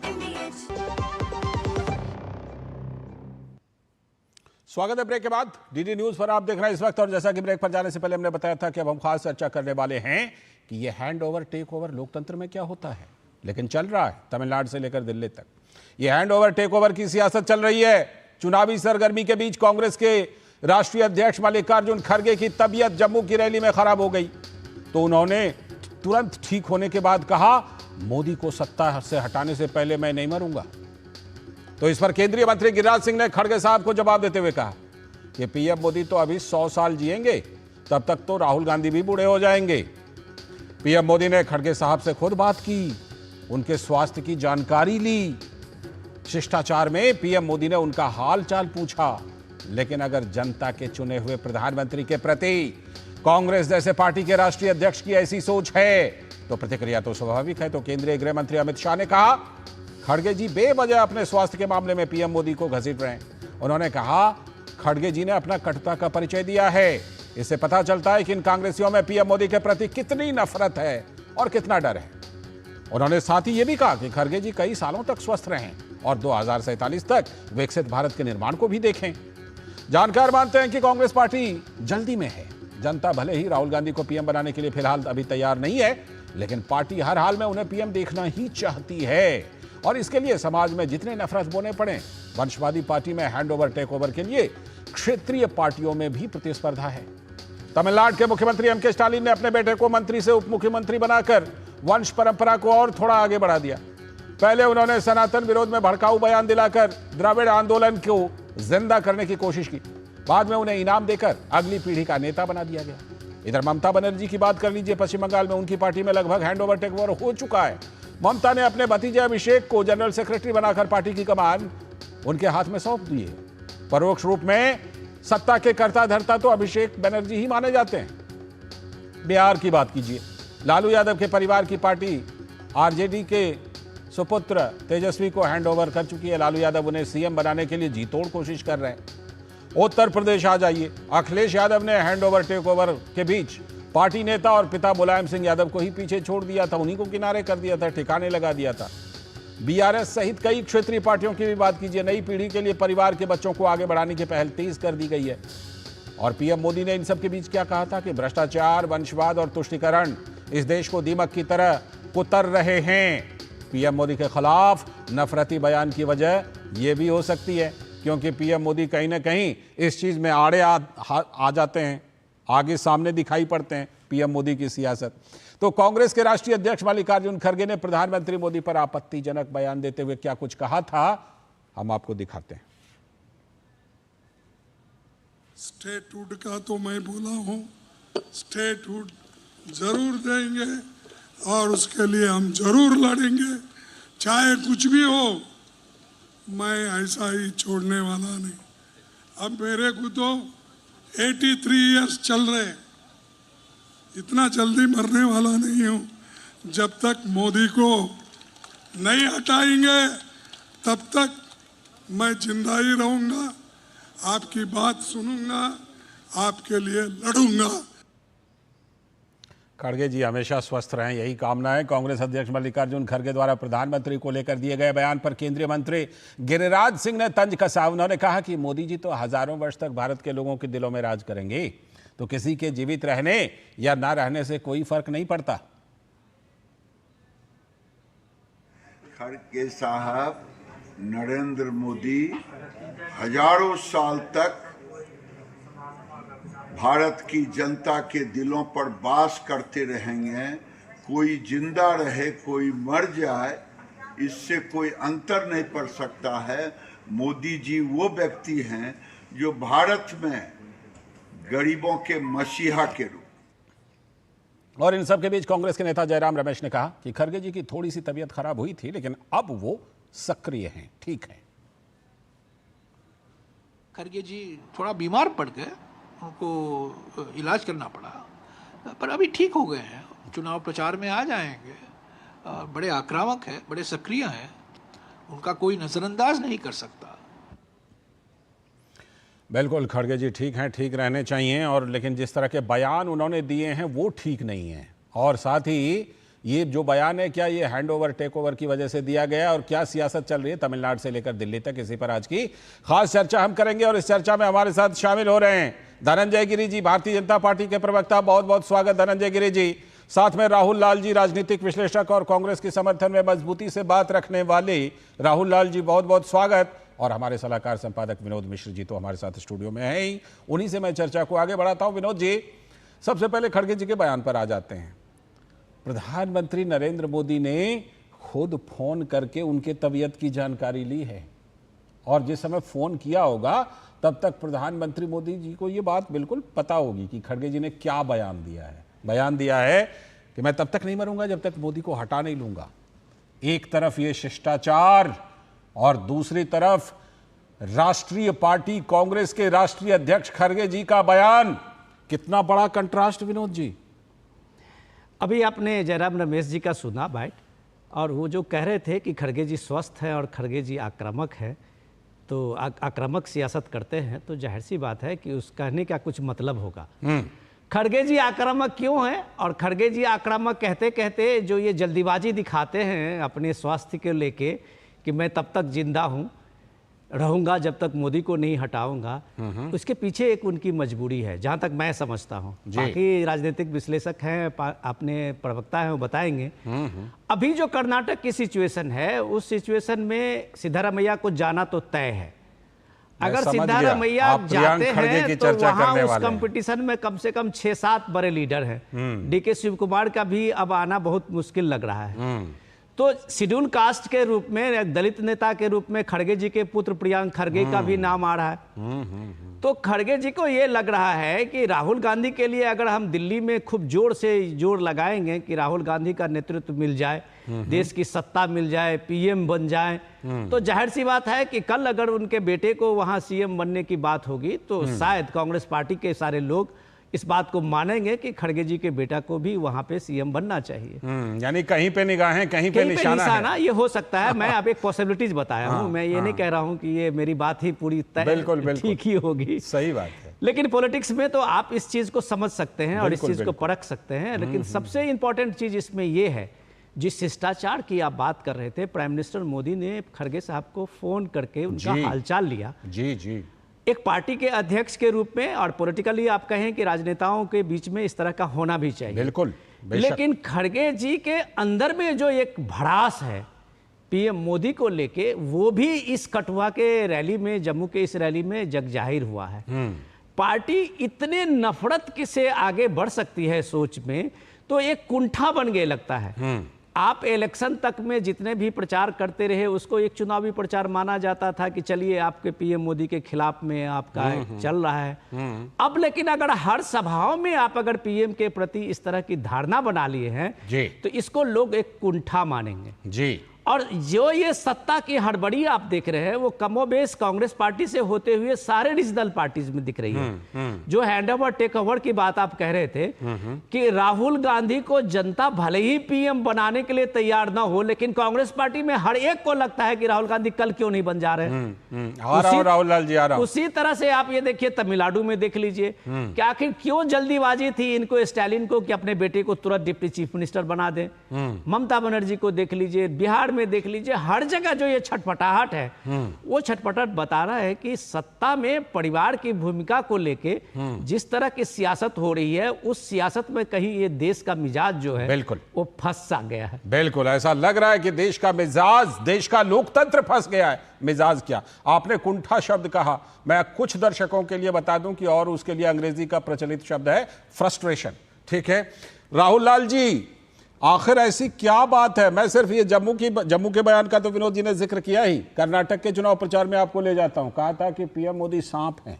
स्वागत है ब्रेक के बाद। DD न्यूज पर आप देख रहे हैं इस वक्त। और जैसा कि ब्रेक पर जाने से पहले हमने बताया था कि अब हम खास चर्चा करने वाले हैं कि ये हैंड ओवर टेक ओवर लोकतंत्र में क्या होता है, लेकिन चल रहा है तमिलनाडु से लेकर दिल्ली तक। ये हैंड ओवर टेक ओवर की सियासत चल रही है। चुनावी सरगर्मी के बीच कांग्रेस के राष्ट्रीय अध्यक्ष मल्लिकार्जुन खड़गे की तबीयत जम्मू की रैली में खराब हो गई, तो उन्होंने तुरंत ठीक होने के बाद कहा, मोदी को सत्ता से हटाने से पहले मैं नहीं मरूंगा। तो इस पर केंद्रीय मंत्री गिरिराज सिंह ने खड़गे साहब को जवाब देते हुए कहा कि पीएम मोदी तो अभी 100 साल जिएंगे, तब तक तो राहुल गांधी भी बूढ़े हो जाएंगे। पीएम मोदी ने खड़गे साहब से खुद बात की, उनके स्वास्थ्य की जानकारी ली। शिष्टाचार में पीएम मोदी ने उनका हाल चाल पूछा। लेकिन अगर जनता के चुने हुए प्रधानमंत्री के प्रति कांग्रेस जैसे पार्टी के राष्ट्रीय अध्यक्ष की ऐसी सोच है तो प्रतिक्रिया तो स्वाभाविक है। तो केंद्रीय गृह मंत्री अमित शाह ने कहा, खड़गे जी बेवजह अपने स्वास्थ्य के मामले में पीएम मोदी को घसीट रहे हैं। उन्होंने कहा, खड़गे जी ने अपना कटुता का परिचय दिया है। इससे पता चलता है कि इन कांग्रेसियों में पीएम मोदी के प्रति कितनी नफरत है और कितना डर है। उन्होंने साथ ही यह भी कहा कि खड़गे जी कई सालों तक स्वस्थ रहें और 2047 तक विकसित भारत के निर्माण को भी देखें। जानकार मानते हैं कि कांग्रेस पार्टी जल्दी में है। जनता भले ही राहुल गांधी को पीएम बनाने के लिए फिलहाल अभी तैयार नहीं है, लेकिन पार्टी हर हाल में उन्हें पीएम देखना ही चाहती है। और इसके लिए समाज में जितने नफरत बोने पड़े, वंशवादी पार्टी में हैंड ओवर टेक ओवर के लिए क्षेत्रीय पार्टियों में भी प्रतिस्पर्धा है। तमिलनाडु के मुख्यमंत्री M.K. स्टालिन ने अपने बेटे को मंत्री से उप मुख्यमंत्री बनाकर वंश परंपरा को और थोड़ा आगे बढ़ा दिया। पहले उन्होंने सनातन विरोध में भड़काऊ बयान दिलाकर द्रविड़ आंदोलन को जिंदा करने की कोशिश की। बाद में उन्हें इनाम देकर अगली पीढ़ी का नेता बना दिया गया। इधर ममता बनर्जी की बात कर लीजिए। पश्चिम बंगाल में उनकी पार्टी में लगभग हैंड ओवर टेक ओवर हो चुका है। ममता ने अपने भतीजे अभिषेक को जनरल सेक्रेटरी बनाकर पार्टी की कमान उनके हाथ में सौंप दी है। परोक्ष रूप में सत्ता के कर्ता धर्ता तो अभिषेक बनर्जी ही माने जाते हैं। बिहार की बात कीजिए। लालू यादव के परिवार की पार्टी आरजेडी के सुपुत्र तेजस्वी को हैंड ओवर कर चुकी है। लालू यादव उन्हें सीएम बनाने के लिए जी तोड़ कोशिश कर रहे हैं। उत्तर प्रदेश आ जाइए। अखिलेश यादव ने हैंड ओवर टेक ओवर के बीच पार्टी नेता और पिता मुलायम सिंह यादव को ही पीछे छोड़ दिया था, उन्हीं को किनारे कर दिया था, ठिकाने लगा दिया था। बीआरएस सहित कई क्षेत्रीय पार्टियों की भी बात कीजिए। नई पीढ़ी के लिए परिवार के बच्चों को आगे बढ़ाने की पहल तेज कर दी गई है। और पीएम मोदी ने इन सब के बीच क्या कहा था कि भ्रष्टाचार, वंशवाद और तुष्टीकरण इस देश को दीमक की तरह कुतर रहे हैं। पीएम मोदी के खिलाफ नफरती बयान की वजह यह भी हो सकती है क्योंकि पीएम मोदी कहीं ना कहीं इस चीज में आड़े आ जाते हैं, आगे सामने दिखाई पड़ते हैं पीएम मोदी की सियासत। तो कांग्रेस के राष्ट्रीय अध्यक्ष मल्लिकार्जुन खड़गे ने प्रधानमंत्री मोदी पर आपत्तिजनक बयान देते हुए क्या कुछ कहा था, हम आपको दिखाते हैं। स्टेटहुड का तो मैं बोला हूं, स्टेटहुड जरूर देंगे और उसके लिए हम जरूर लड़ेंगे, चाहे कुछ भी हो। मैं ऐसा ही छोड़ने वाला नहीं। अब मेरे को तो 83 इयर्स चल रहे, इतना जल्दी मरने वाला नहीं हूँ। जब तक मोदी को नहीं हटाएंगे तब तक मैं जिंदा ही रहूंगा, आपकी बात सुनूंगा, आपके लिए लड़ूंगा। खड़गे जी हमेशा स्वस्थ रहें, यही कामना है। कांग्रेस अध्यक्ष मल्लिकार्जुन खड़गे द्वारा प्रधानमंत्री को लेकर दिए गए बयान पर केंद्रीय मंत्री गिरिराज सिंह ने तंज कसा। उन्होंने कहा कि मोदी जी तो हजारों वर्ष तक भारत के लोगों के दिलों में राज करेंगे, तो किसी के जीवित रहने या ना रहने से कोई फर्क नहीं पड़ता। खड़गे साहब, नरेंद्र मोदी हजारों साल तक भारत की जनता के दिलों पर वास करते रहेंगे। कोई जिंदा रहे कोई मर जाए, इससे कोई अंतर नहीं पड़ सकता है। मोदी जी वो व्यक्ति हैं जो भारत में गरीबों के मसीहा के रूप। और इन सब के बीच कांग्रेस के नेता जयराम रमेश ने कहा कि खड़गे जी की थोड़ी सी तबीयत खराब हुई थी, लेकिन अब वो सक्रिय हैं, ठीक हैं। खड़गे जी थोड़ा बीमार पड़ गए, उनको इलाज करना पड़ा, पर अभी ठीक हो गए हैं, चुनाव प्रचार में आ जाएंगे। बड़े आक्रामक हैं, बड़े सक्रिय हैं, उनका कोई नजरअंदाज नहीं कर सकता। बिल्कुल, खड़गे जी ठीक हैं, ठीक रहने चाहिए, और लेकिन जिस तरह के बयान उन्होंने दिए हैं वो ठीक नहीं है। और साथ ही ये जो बयान है, क्या ये हैंड ओवर टेक ओवर की वजह से दिया गया, और क्या सियासत चल रही है तमिलनाडु से लेकर दिल्ली तक, इसी पर आज की खास चर्चा हम करेंगे। और इस चर्चा में हमारे साथ शामिल हो रहे हैं धनंजय गिरी जी, भारतीय जनता पार्टी के प्रवक्ता। बहुत बहुत स्वागत धनंजय गिरी जी। साथ में राहुल लाल जी, राजनीतिक विश्लेषक और कांग्रेस के समर्थन में मजबूती से बात रखने वाले राहुल लाल जी, बहुत बहुत स्वागत। और हमारे सलाहकार संपादक विनोद मिश्र जी तो हमारे साथ स्टूडियो में हैं ही, उन्हीं से मैं चर्चा को आगे बढ़ाता हूं। विनोद जी, सबसे पहले खड़गे जी के बयान पर आ जाते हैं। प्रधानमंत्री नरेंद्र मोदी ने खुद फोन करके उनके तबीयत की जानकारी ली है, और जिस समय फोन किया होगा तब तक प्रधानमंत्री मोदी जी को ये बात बिल्कुल पता होगी कि खड़गे जी ने क्या बयान दिया है। बयान दिया है कि मैं तब तक नहीं मरूंगा जब तक मोदी को हटा नहीं लूंगा। एक तरफ ये शिष्टाचार और दूसरी तरफ राष्ट्रीय पार्टी कांग्रेस के राष्ट्रीय अध्यक्ष खड़गे जी का बयान। कितना बड़ा कंट्रास्ट विनोद जी। अभी आपने जयराम रमेश जी का सुना बाइट, और वो जो कह रहे थे कि खड़गे जी स्वस्थ हैं और खड़गे जी आक्रामक है, तो आक्रामक सियासत करते हैं, तो जाहिर सी बात है कि उस कहने का कुछ मतलब होगा। खड़गे जी आक्रामक क्यों हैं, और खड़गे जी आक्रामक कहते कहते जो ये जल्दीबाजी दिखाते हैं अपने स्वास्थ्य को लेके कि मैं तब तक जिंदा हूँ रहूंगा जब तक मोदी को नहीं हटाऊंगा, उसके पीछे एक उनकी मजबूरी है, जहां तक मैं समझता हूं। बाकी राजनीतिक विश्लेषक हैं, अपने प्रवक्ता हैं, वो बताएंगे। अभी जो कर्नाटक की सिचुएशन है, उस सिचुएशन में सिद्धारमैया को जाना तो तय है। अगर सिद्धारमैया जाते हैं तो वहां उस कंपटीशन में कम से कम 6-7 बड़े लीडर हैं। डीके शिव कुमार का भी अब आना बहुत मुश्किल लग रहा है। तो शेड्यूल कास्ट के रूप में, एक दलित नेता के रूप में खड़गे जी के पुत्र प्रियांक खड़गे का भी नाम आ रहा है। तो खड़गे जी को ये लग रहा है कि राहुल गांधी के लिए अगर हम दिल्ली में खूब जोर से जोर लगाएंगे कि राहुल गांधी का नेतृत्व मिल जाए, देश की सत्ता मिल जाए, पीएम बन जाए, तो जाहिर सी बात है कि कल अगर उनके बेटे को वहां सीएम बनने की बात होगी तो शायद कांग्रेस पार्टी के सारे लोग इस बात को मानेंगे कि खड़गे जी के बेटा को भी वहां पे सीएम बनना चाहिए। यानी कहीं पे निगाहें, कहीं पे निशाना है। ये हो सकता है। मैं अब एक पॉसिबिलिटीज बताया हूं, मैं ये नहीं कह रहा हूं कि ये मेरी बात ही पूरी तय ठीक ही होगी। सही बात है। लेकिन पॉलिटिक्स में तो आप इस चीज को समझ सकते हैं और इस चीज को परख सकते हैं। लेकिन सबसे इंपॉर्टेंट चीज इसमें यह है, जिस शिष्टाचार की आप बात कर रहे थे, प्राइम मिनिस्टर मोदी ने खड़गे साहब को फोन करके उनका हालचाल लिया। जी। एक पार्टी के अध्यक्ष के रूप में, और पॉलिटिकली आप कहें कि राजनेताओं के बीच में इस तरह का होना भी चाहिए। बिल्कुल। लेकिन खड़गे जी के अंदर में जो एक भड़ास है पीएम मोदी को लेके, वो भी इस कठुआ के रैली में, जम्मू के इस रैली में जग जाहिर हुआ है। पार्टी इतने नफरत से आगे बढ़ सकती है सोच में, तो एक कुंठा बन गया लगता है। आप इलेक्शन तक में जितने भी प्रचार करते रहे, उसको एक चुनावी प्रचार माना जाता था कि चलिए आपके पीएम मोदी के खिलाफ में आपका चल रहा है। अब लेकिन अगर हर सभाओं में आप अगर पीएम के प्रति इस तरह की धारणा बना लिए हैं, तो इसको लोग एक कुंठा मानेंगे। और जो ये सत्ता की हड़बड़ी आप देख रहे हैं वो कमोबेश कांग्रेस पार्टी से होते हुए सारे रीजनल पार्टीज में दिख रही है। जो हैंड ओवर टेक ओवर की बात आप कह रहे थे कि राहुल गांधी को जनता भले ही पीएम बनाने के लिए तैयार ना हो, लेकिन कांग्रेस पार्टी में हर एक को लगता है कि राहुल गांधी कल क्यों नहीं बन जा रहे हैं। राहुल लाल जी आ रहा हूं। उसी तरह से आप ये देखिए तमिलनाडु में देख लीजिए कि आखिर क्यों जल्दीबाजी थी इनको, स्टालिन को, कि अपने बेटे को तुरंत डिप्टी चीफ मिनिस्टर बना दें। ममता बनर्जी को देख लीजिए, बिहार में देख लीजिए, हर जगह जो ये छटपटाहट है वो छटपटाहट बता रहा है कि सत्ता में परिवार की भूमिका को लेके जिस तरह की सियासत हो रही है उस सियासत में कहीं ये देश का मिजाज जो है बिल्कुल वो फंस सा गया है। बिल्कुल ऐसा लग रहा है कि देश का मिजाज, देश का लोकतंत्र फंस गया है। मिजाज क्या, आपने कुंठा शब्द कहा, मैं कुछ दर्शकों के लिए बता दूं कि और उसके लिए अंग्रेजी का प्रचलित शब्द है फ्रस्ट्रेशन। ठीक है राहुल लाल जी, आखिर ऐसी क्या बात है? मैं सिर्फ ये जम्मू के बयान का तो विनोद जी ने जिक्र किया ही, कर्नाटक के चुनाव प्रचार में आपको ले जाता हूं, कहा था कि पीएम मोदी सांप हैं,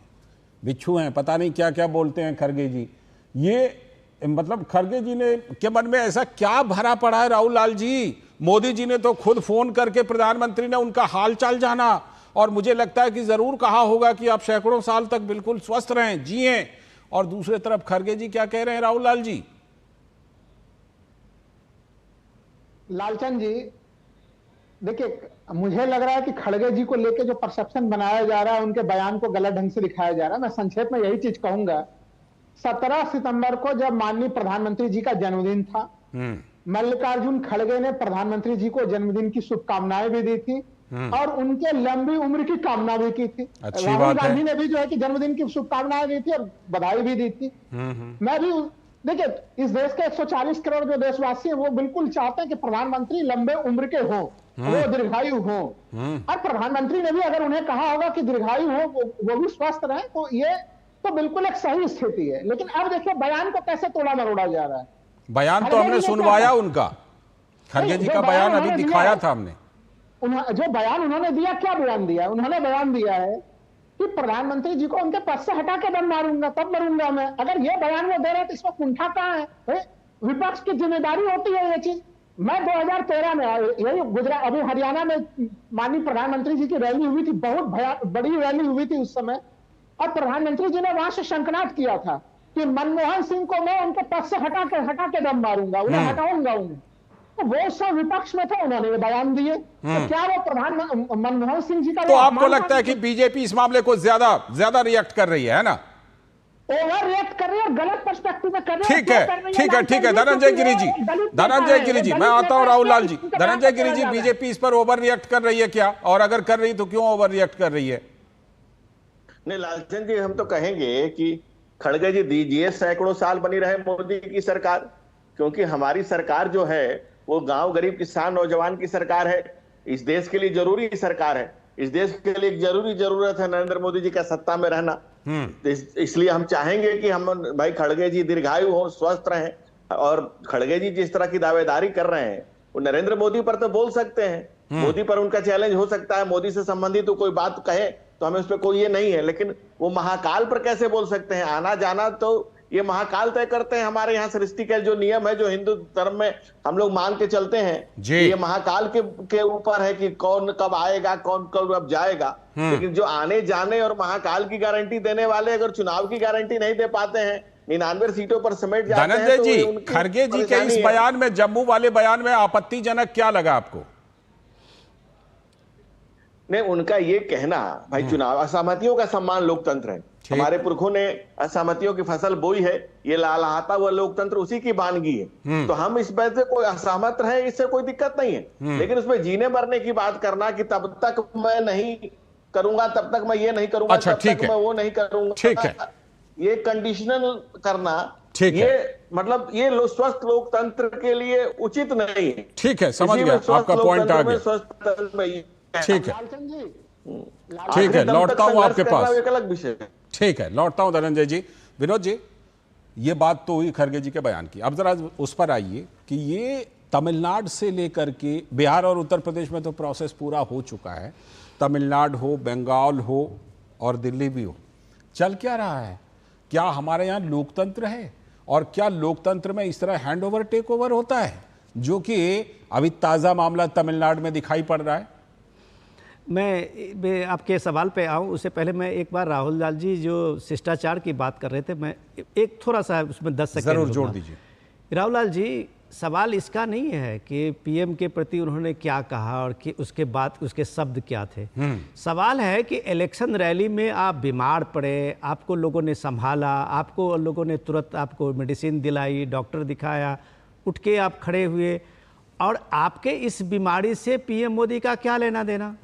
बिच्छू हैं, पता नहीं क्या क्या बोलते हैं खड़गे जी। ये मतलब खड़गे जी ने के मन में ऐसा क्या भरा पड़ा है राहुल लाल जी? मोदी जी ने तो खुद फोन करके प्रधानमंत्री ने उनका हालचाल जाना और मुझे लगता है कि जरूर कहा होगा कि आप सैकड़ों साल तक बिल्कुल स्वस्थ रहें, जिएं। और दूसरी तरफ खड़गे जी क्या कह रहे हैं राहुल लाल जी? लालचंद जी देखिए, मुझे लग रहा है कि खड़गे जी को लेके जो परसेप्शन बनाया जा रहा है उनके बयान को गलत ढंग से दिखाया जा रहा है। मैं संक्षेप में यही चीज कहूंगा, 17 सितंबर को जब माननीय प्रधानमंत्री जी का जन्मदिन था, मल्लिकार्जुन खड़गे ने प्रधानमंत्री जी को जन्मदिन की शुभकामनाएं भी दी थी और उनके लंबी उम्र की कामना भी की थी। राहुल गांधी ने भी जो है कि जन्मदिन की शुभकामनाएं दी थी और बधाई भी दी थी। मैं भी देखिए, इस देश के 140 करोड़ जो देशवासी हैं वो बिल्कुल चाहते हैं कि प्रधानमंत्री लंबे उम्र के हों, वो दीर्घायु हों। और प्रधानमंत्री ने भी अगर उन्हें कहा होगा कि दीर्घायु हो, वो भी स्वस्थ रहे, तो ये तो बिल्कुल एक सही स्थिति है। लेकिन अब देखिए बयान को कैसे तोड़ा मरोड़ा जा रहा है। बयान तो हमने सुनवाया उनका, खड़गे जी का बयान अभी दिखाया था हमने। जो बयान उन्होंने दिया, क्या बयान दिया? उन्होंने बयान दिया है कि प्रधानमंत्री जी को उनके पद से हटा के दम मारूंगा, तब मरूंगा मैं। अगर ये बयान वो दे रहे हैं तो इसमें कुंठा कहां है? विपक्ष की जिम्मेदारी होती है ये चीज। मैं 2013 में यही गुजरात, अभी हरियाणा में माननीय प्रधानमंत्री जी की रैली हुई थी, बहुत बड़ी रैली हुई थी उस समय, और प्रधानमंत्री जी ने वहां से शंखनाद किया था कि मनमोहन सिंह को मैं उनके पद से हटा के दम मारूंगा, उन्हें हटाऊंगा उन्हें। तो वो सब विपक्ष में थे, उन्होंने ये बयान दिए। तो क्या वो प्रधान मनमोहन सिंह जी का तो आपको लगता है कि बीजेपी इस मामले को ज्यादा रिएक्ट कर रही है ना? ओवर रिएक्ट कर रही है, गलत पर्सपेक्टिव में कर रही है। ठीक है धनंजय गिरी जी, मैं आता हूं राहुल लाल जी। धनंजय गिरी जी, बीजेपी इस पर ओवर रिएक्ट कर रही है क्या? और अगर कर रही तो क्यों ओवर रिएक्ट कर रही है? नहीं लालचंद जी, हम तो कहेंगे कि खड़गे जी दीजिए, सैकड़ों साल बनी रहे मोदी की सरकार, क्योंकि हमारी सरकार जो है वो गांव गरीब किसान नौजवान की सरकार है। इस देश के लिए जरूरी सरकार है, इस देश के लिए जरूरत है नरेंद्र मोदी जी का सत्ता में रहना। इसलिए हम चाहेंगे कि हम भाई खड़गे जी दीर्घायु हो, स्वस्थ रहें। और खड़गे जी जिस तरह की दावेदारी कर रहे हैं वो नरेंद्र मोदी पर तो बोल सकते हैं, मोदी पर उनका चैलेंज हो सकता है, मोदी से संबंधित तो कोई बात कहे तो हमें उस पर कोई ये नहीं है, लेकिन वो महाकाल पर कैसे बोल सकते हैं? आना जाना तो ये महाकाल तय करते हैं। हमारे यहाँ सृष्टि का जो नियम है, जो हिंदू धर्म में हम लोग मान के चलते हैं, ये महाकाल के ऊपर है कि कौन कब आएगा, कौन कब जाएगा। लेकिन जो आने जाने और महाकाल की गारंटी देने वाले अगर चुनाव की गारंटी नहीं दे पाते हैं, 99 सीटों पर समेट जाते हैं। धनंजय जी, खड़गे जी के इस बयान में, जम्मू वाले बयान में आपत्तिजनक क्या लगा आपको? नहीं, उनका ये कहना भाई चुनाव, असहमतियों का सम्मान लोकतंत्र है। हमारे पुरखों ने असहमतियों की फसल बोई है, ये लहलहाता हुआ लोकतंत्र उसी की बानगी है। तो हम इस बात से कोई असहमत रहे, इससे कोई दिक्कत नहीं है। लेकिन उसमें जीने मरने की बात करना कि तब तक मैं नहीं करूंगा, तब तक मैं ये नहीं करूंगा, तब तक मैं वो नहीं करूंगा, ये कंडीशनल करना, ये मतलब ये स्वस्थ लोकतंत्र के लिए उचित नहीं है। ठीक है, समझ गया, आपका पॉइंट आ गया। ठीक है, लौटता हूं आपके पास। एक अलग विषय है। ठीक है, लौटता हूं धनंजय जी। विनोद जी, ये बात तो हुई खड़गे जी के बयान की, अब जरा उस पर आइए कि ये तमिलनाडु से लेकर के बिहार और उत्तर प्रदेश में तो प्रोसेस पूरा हो चुका है, तमिलनाडु हो, बंगाल हो और दिल्ली भी हो, चल क्या रहा है? क्या हमारे यहाँ लोकतंत्र है? और क्या लोकतंत्र में इस तरह हैंड ओवर टेक ओवर होता है? जो कि अभी ताजा मामला तमिलनाडु में दिखाई पड़ रहा है। मैं आपके सवाल पे आऊँ उससे पहले मैं एक बार राहुल लाल जी जो शिष्टाचार की बात कर रहे थे, मैं एक थोड़ा सा उसमें 10 सेकंड जरूर जोड़ दीजिए। राहुल लाल जी, सवाल इसका नहीं है कि पीएम के प्रति उन्होंने क्या कहा और कि उसके बाद उसके शब्द क्या थे। सवाल है कि इलेक्शन रैली में आप बीमार पड़े, आपको लोगों ने संभाला, आपको लोगों ने तुरंत आपको मेडिसिन दिलाई, डॉक्टर दिखाया, उठ के आप खड़े हुए, और आपके इस बीमारी से पीएम मोदी का क्या लेना देना?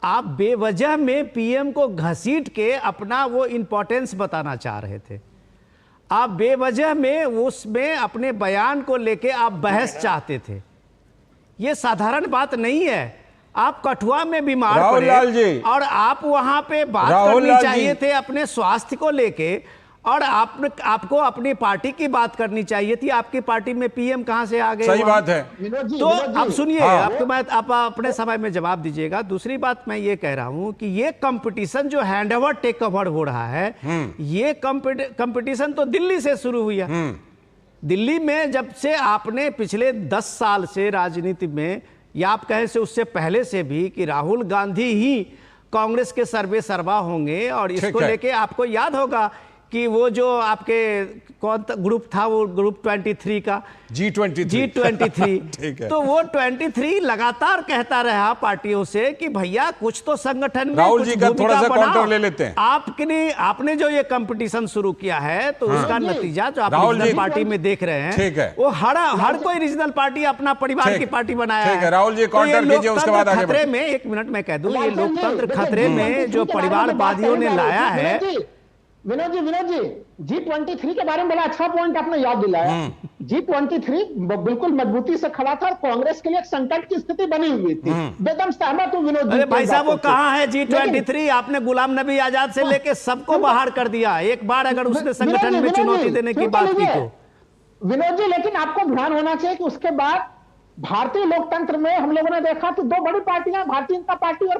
आप बेवजह में पीएम को घसीट के अपना वो इंपॉर्टेंस बताना चाह रहे थे। आप बेवजह में उसमें अपने बयान को लेके आप बहस चाहते थे। ये साधारण बात नहीं है। आप कठुआ में बीमार पड़े और आप वहां पे बात करनी चाहिए थे अपने स्वास्थ्य को लेके, और आपको अपनी पार्टी की बात करनी चाहिए थी। आपकी पार्टी में पीएम कहां से आ गए? सही बात है। तो अब सुनिए, आप अपने समय में जवाब दीजिएगा। दूसरी बात मैं ये कह रहा हूं कि ये कंपटीशन जो हैंड ओवर टेक ओवर हो रहा है, ये कंपटीशन तो दिल्ली से शुरू हुई है। दिल्ली में जब से आपने पिछले 10 साल से राजनीति में, या आप कहें से उससे पहले से भी, कि राहुल गांधी ही कांग्रेस के सर्वे सर्वा होंगे, और इसको लेके आपको याद होगा कि वो जो आपके कौन ग्रुप था, वो ग्रुप 23 का G23 तो वो 23 लगातार कहता रहा पार्टियों से कि भैया कुछ तो संगठन में राहुल जी का थोड़ा सा काउंटर ले लेते हैं। आपने जो ये कंपटीशन शुरू किया है, तो उसका नतीजा जो आप रीजनल पार्टी में देख रहे हैं, वो हर कोई रीजनल पार्टी अपना परिवार की पार्टी बनाया है। राहुल जी काउंटर कीजिए, उसके बाद आगे खतरे में, एक मिनट मैं कह दूं, ये लोकतंत्र खतरे में जो परिवारवादियों ने लाया है। विनोद जी G23 के बारे में बड़ा अच्छा पॉइंट आपने याद दिलाया। G23 बिल्कुल मजबूती से खड़ा था और कांग्रेस के लिए एक संकट की स्थिति बनी हुई थी। बेदम सहमत हूं विनोद जी। अरे भाई साहब, वो कहां है G23? आपने गुलाम नबी आजाद से लेके सबको बाहर कर दिया। एक बार अगर उसने संगठन में चुनौती देने की बात की तो विनोद जी, लेकिन आपको ध्यान होना चाहिए कि उसके बाद भारतीय लोकतंत्र में हम लोगों ने देखा कि 2 बड़ी पार्टियां, भारतीय जनता पार्टी और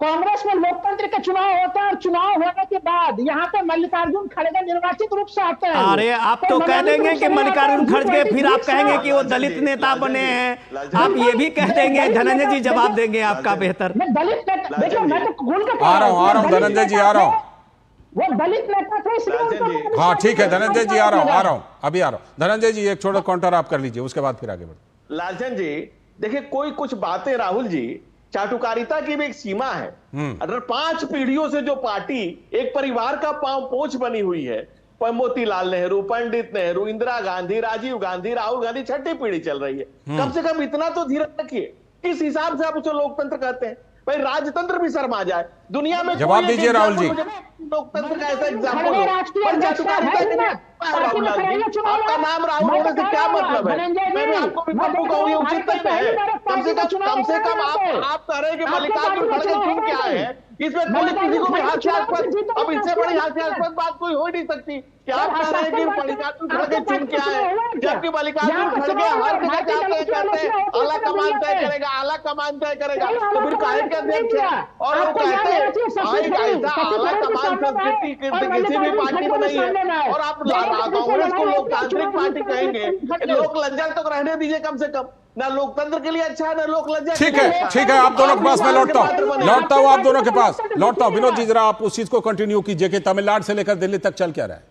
कांग्रेस में लोकतंत्र के चुनाव होता है, और चुनाव होने के बाद यहाँ पे मल्लिकार्जुन खड़गे निर्वाचित रूप से आते हैं। अरे आप तो कह देंगे कि मल्लिकार्जुन खड़गे, फिर आप कहेंगे कि वो दलित नेता बने हैं। आप ये भी कह देंगे। धनंजय जी जवाब देंगे आपका बेहतर। मैं दलित नेता, देखिए मैं तो खुल के आ रहा हूँ धनंजय जी, आ रहा हूँ। वो दलित नेता थे इसलिए। हाँ ठीक है धनंजय जी, आ रहा हूँ अभी आ रहा हूँ। धनंजय जी एक छोटा काउंटर आप कर लीजिए, उसके बाद फिर आगे बढ़ो। लालचंद जी देखिए, कोई कुछ बातें राहुल जी, चाटुकारिता की भी एक सीमा है। अगर 5 पीढ़ियों से जो पार्टी एक परिवार का पांव पोंछ बनी हुई है, मोतीलाल नेहरू, पंडित नेहरू, इंदिरा गांधी, राजीव गांधी, राहुल गांधी, 6ठी पीढ़ी चल रही है। कम से कम इतना तो धीरज रखिए। किस हिसाब से आप उसे लोकतंत्र कहते हैं? भाई राजतंत्र भी शर्मा जाए दुनिया में। जवाब दीजिए राहुल जी। लोकतंत्र का ऐसा एग्जाम्पल आपका नाम राहुल होने से क्या मतलब है? मैंने आपको भी पप्पू का हुई उचित नहीं है। कम से कम आप कह रहे हैं कि मल्लिकार्जुन खड़गे चुन क्या है, इसमें कोई किसी को भी हास्यास्पद, अब इससे बड़ी हास्यास्पद बात कोई हो नहीं सकती। क्या आप कह रहे हैं कि मल्लिकार्जुन खड़गे चुन क्या है, जबकि मल्लिकार्जुन खड़गे हर जगह जाते हैं आला कमान तय करेगा, आला कमान तय करेगा, तो फिर काहे के अध्यक्ष है? और वो कहते हैं आला कमान संस्कृति किसी भी पार्टी में नहीं है, और आप कांग्रेस को लोकतांत्रिक पार्टी कहेंगे। लोक लज्जा तो रहने दीजिए कम से कम। ना लोकतंत्र के लिए अच्छा है, ना लोक लज्जा। ठीक है आप दोनों के पास मैं लौटता हूं आप दोनों के पास लौटता हूं। विनोद जी जरा आप उस चीज को कंटिन्यू कीजिए कि तमिलनाडु से लेकर दिल्ली तक चल क्या रहा है।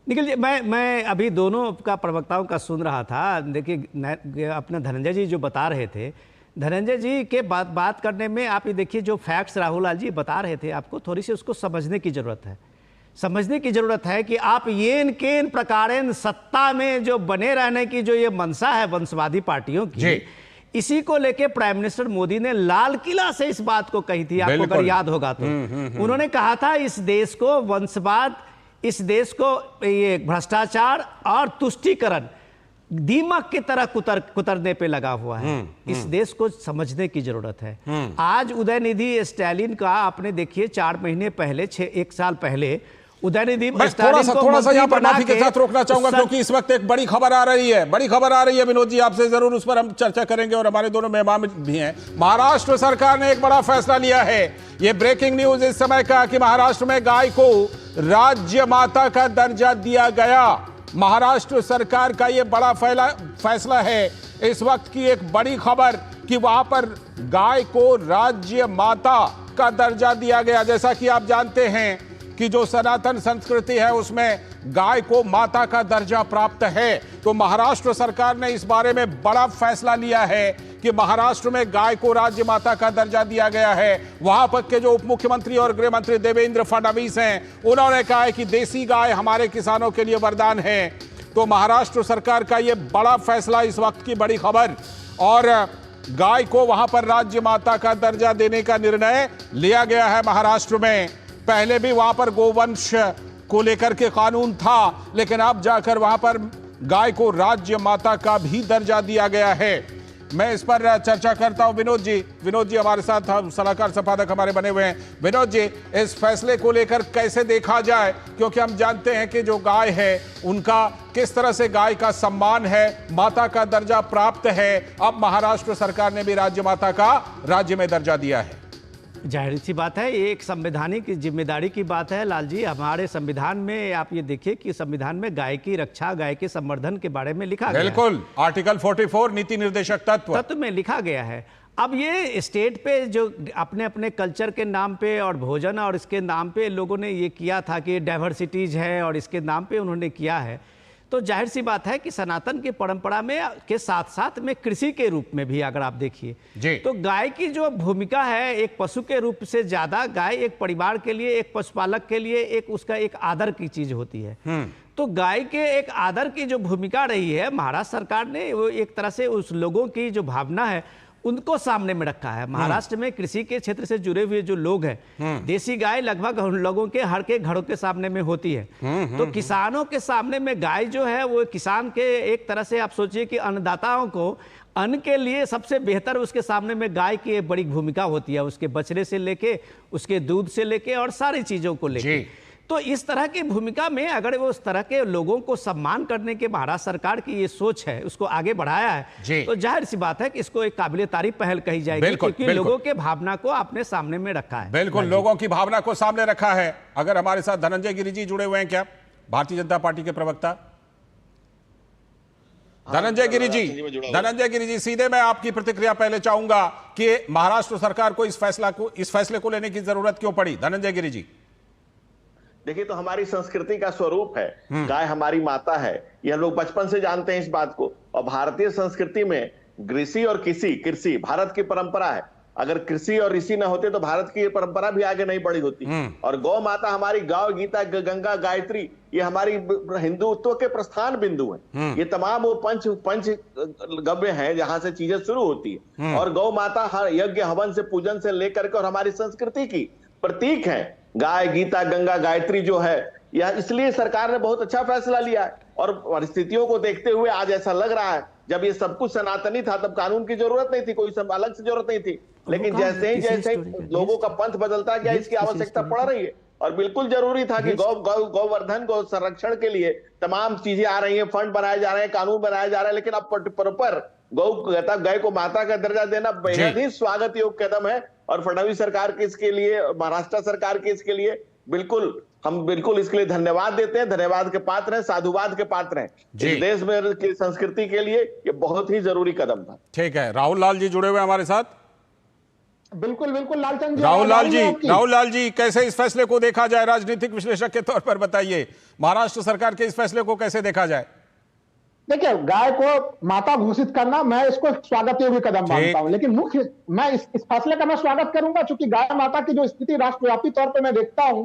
निखिल जी, मैं अभी दोनों का प्रवक्ताओं का सुन रहा था। देखिए अपना धनंजय जी जो बता रहे थे, धनंजय जी के बात करने में आप ये देखिए जो फैक्ट्स राहुल लाल जी बता रहे थे, आपको थोड़ी सी उसको समझने की जरूरत है कि आप येन केन प्रकारेण सत्ता में जो बने रहने की जो ये मनसा है वंशवादी पार्टियों की, इसी को लेके प्राइम मिनिस्टर मोदी ने लाल किला से इस बात को कही थी, आपको अगर याद होगा तो। उन्होंने कहा था इस देश को वंशवाद, इस देश को ये भ्रष्टाचार और तुष्टीकरण दीमक की तरह कुतरने पे लगा हुआ है। इस देश को समझने की जरूरत है। आज उदयनिधि स्टालिन का आपने देखिए 4 महीने पहले 1 साल पहले उदयनिधि थोड़ा सा यहाँ पर माफी के साथ रोकना चाहूंगा, क्योंकि इस वक्त एक बड़ी खबर आ रही है विनोद जी, आपसे जरूर उस पर हम चर्चा करेंगे और हमारे दोनों मेहमान भी हैं। महाराष्ट्र सरकार ने एक बड़ा फैसला लिया है। ये ब्रेकिंग न्यूज इस समय का कि महाराष्ट्र में गाय को राज्य माता का दर्जा दिया गया। महाराष्ट्र सरकार का यह बड़ा फैसला है। इस वक्त की एक बड़ी खबर कि वहां पर गाय को राज्य माता का दर्जा दिया गया। जैसा कि आप जानते हैं कि जो सनातन संस्कृति है उसमें गाय को माता का दर्जा प्राप्त है। तो महाराष्ट्र सरकार ने इस बारे में बड़ा फैसला लिया है कि महाराष्ट्र में गाय को राज्य माता का दर्जा दिया गया है। वहां पर के जो उप मुख्यमंत्री और गृह मंत्री देवेंद्र फडणवीस हैं, उन्होंने कहा है कि देसी गाय हमारे किसानों के लिए वरदान है। तो महाराष्ट्र सरकार का यह बड़ा फैसला, इस वक्त की बड़ी खबर, और गाय को वहां पर राज्य माता का दर्जा देने का निर्णय लिया गया है महाराष्ट्र में। पहले भी वहां पर गोवंश को लेकर के कानून था, लेकिन अब जाकर वहां पर गाय को राज्य माता का भी दर्जा दिया गया है। मैं इस पर चर्चा करता हूं विनोद जी हमारे साथ, हम सलाहकार संपादक हमारे बने हुए हैं। विनोद जी, इस फैसले को लेकर कैसे देखा जाए, क्योंकि हम जानते हैं कि जो गाय है उनका किस तरह से गाय का सम्मान है, माता का दर्जा प्राप्त है। अब महाराष्ट्र सरकार ने भी राज्य माता का राज्य में दर्जा दिया है। जाहिर सी बात है, ये एक संवैधानिक जिम्मेदारी की बात है लाल जी। हमारे संविधान में आप ये देखिए कि संविधान में गाय की रक्षा, गाय के संवर्धन के बारे में लिखा गया है। बिल्कुल, आर्टिकल 44 नीति निर्देशक तत्व में लिखा गया है। अब ये स्टेट पे जो अपने अपने कल्चर के नाम पे और भोजन और इसके नाम पे लोगों ने ये किया था कि डाइवर्सिटीज है और इसके नाम पे उन्होंने किया है, तो जाहिर सी बात है कि सनातन की परंपरा में के साथ साथ में कृषि के रूप में भी अगर आप देखिए तो गाय की जो भूमिका है एक पशु के रूप से ज्यादा गाय एक परिवार के लिए, एक पशुपालक के लिए एक उसका एक आदर की चीज होती है। तो गाय के एक आदर की जो भूमिका रही है, महाराष्ट्र सरकार ने वो एक तरह से उस लोगों की जो भावना है उनको सामने में रखा है। महाराष्ट्र में कृषि के क्षेत्र से जुड़े हुए जो लोग हैं, देसी गाय लगभग उन लोगों के हर के घरों के सामने में होती है। तो किसानों के सामने में गाय जो है वो किसान के एक तरह से आप सोचिए कि अन्नदाताओं को अन्न के लिए सबसे बेहतर उसके सामने में गाय की एक बड़ी भूमिका होती है, उसके बछड़े से लेके, उसके दूध से लेके और सारी चीजों को लेके। तो इस तरह की भूमिका में अगर वो उस तरह के लोगों को सम्मान करने के महाराष्ट्र सरकार की ये सोच है, उसको आगे बढ़ाया है, तो जाहिर सी बात है कि इसको एक काबिले तारीफ पहल कही जाएगी, क्योंकि लोगों के भावना को आपने सामने में रखा है। बिल्कुल, लोगों की भावना को सामने रखा है। अगर हमारे साथ धनंजय गिरि जी जुड़े हुए हैं क्या, भारतीय जनता पार्टी के प्रवक्ता धनंजय गिरि जी, सीधे मैं आपकी प्रतिक्रिया पहले चाहूंगा कि महाराष्ट्र सरकार को इस फैसले को लेने की जरूरत क्यों पड़ी। धनंजय गिरि जी, देखिए, तो हमारी संस्कृति का स्वरूप है, गाय हमारी माता है, ये हम लोग बचपन से जानते हैं इस बात को। और भारतीय संस्कृति में कृषि और कृषि भारत की परंपरा है। अगर कृषि और ऋषि ना होते तो भारत की ये परंपरा भी आगे नहीं बढ़ी होती। और गौ माता हमारी, गाय, गीता, गंगा, गायत्री, ये हमारी हिंदुत्व के प्रस्थान बिंदु हैं। ये तमाम वो पंच गव्य हैं जहां से चीजें शुरू होती है। और गौ माता हर यज्ञ हवन से, पूजन से लेकर के और हमारी संस्कृति की प्रतीक है। गाय, गीता, गंगा, गायत्री जो है, यह इसलिए सरकार ने बहुत अच्छा फैसला लिया है। और परिस्थितियों को देखते हुए आज ऐसा लग रहा है, जब ये सब कुछ सनातनी था तब कानून की जरूरत नहीं थी, कोई सब अलग से जरूरत नहीं थी। लेकिन जैसे ही लोगों का पंथ बदलता गया, इसकी आवश्यकता पड़ रही है। और बिल्कुल जरूरी था कि गौवर्धन, गौ संरक्षण के लिए तमाम चीजें आ रही हैं, फंड बनाए जा रहे हैं, कानून बनाया जा रहा है। लेकिन अब प्रॉपर गाय को माता का दर्जा देना बेहद ही स्वागत योग्य कदम है। और फडणवीस सरकार के इसके लिए, महाराष्ट्र सरकार के इसके लिए हम बिल्कुल इसके लिए धन्यवाद देते हैं, धन्यवाद के पात्र हैं, साधुवाद के पात्र हैं। इस देश में की संस्कृति के लिए ये बहुत ही जरूरी कदम था। ठीक है, राहुल लाल जी जुड़े हुए हमारे साथ। बिल्कुल लालचंद जी। राहुल लाल जी, कैसे इस फैसले को देखा जाए, राजनीतिक विश्लेषक के तौर पर बताइए, महाराष्ट्र सरकार के इस फैसले को कैसे देखा जाए। देखिए, गाय को माता घोषित करना, मैं इसको स्वागत योग्य कदम मानता हूं। लेकिन मुख्य मैं इस फैसले का मैं स्वागत करूंगा, क्योंकि गाय माता की जो स्थिति राष्ट्रव्यापी तौर पे मैं देखता हूं,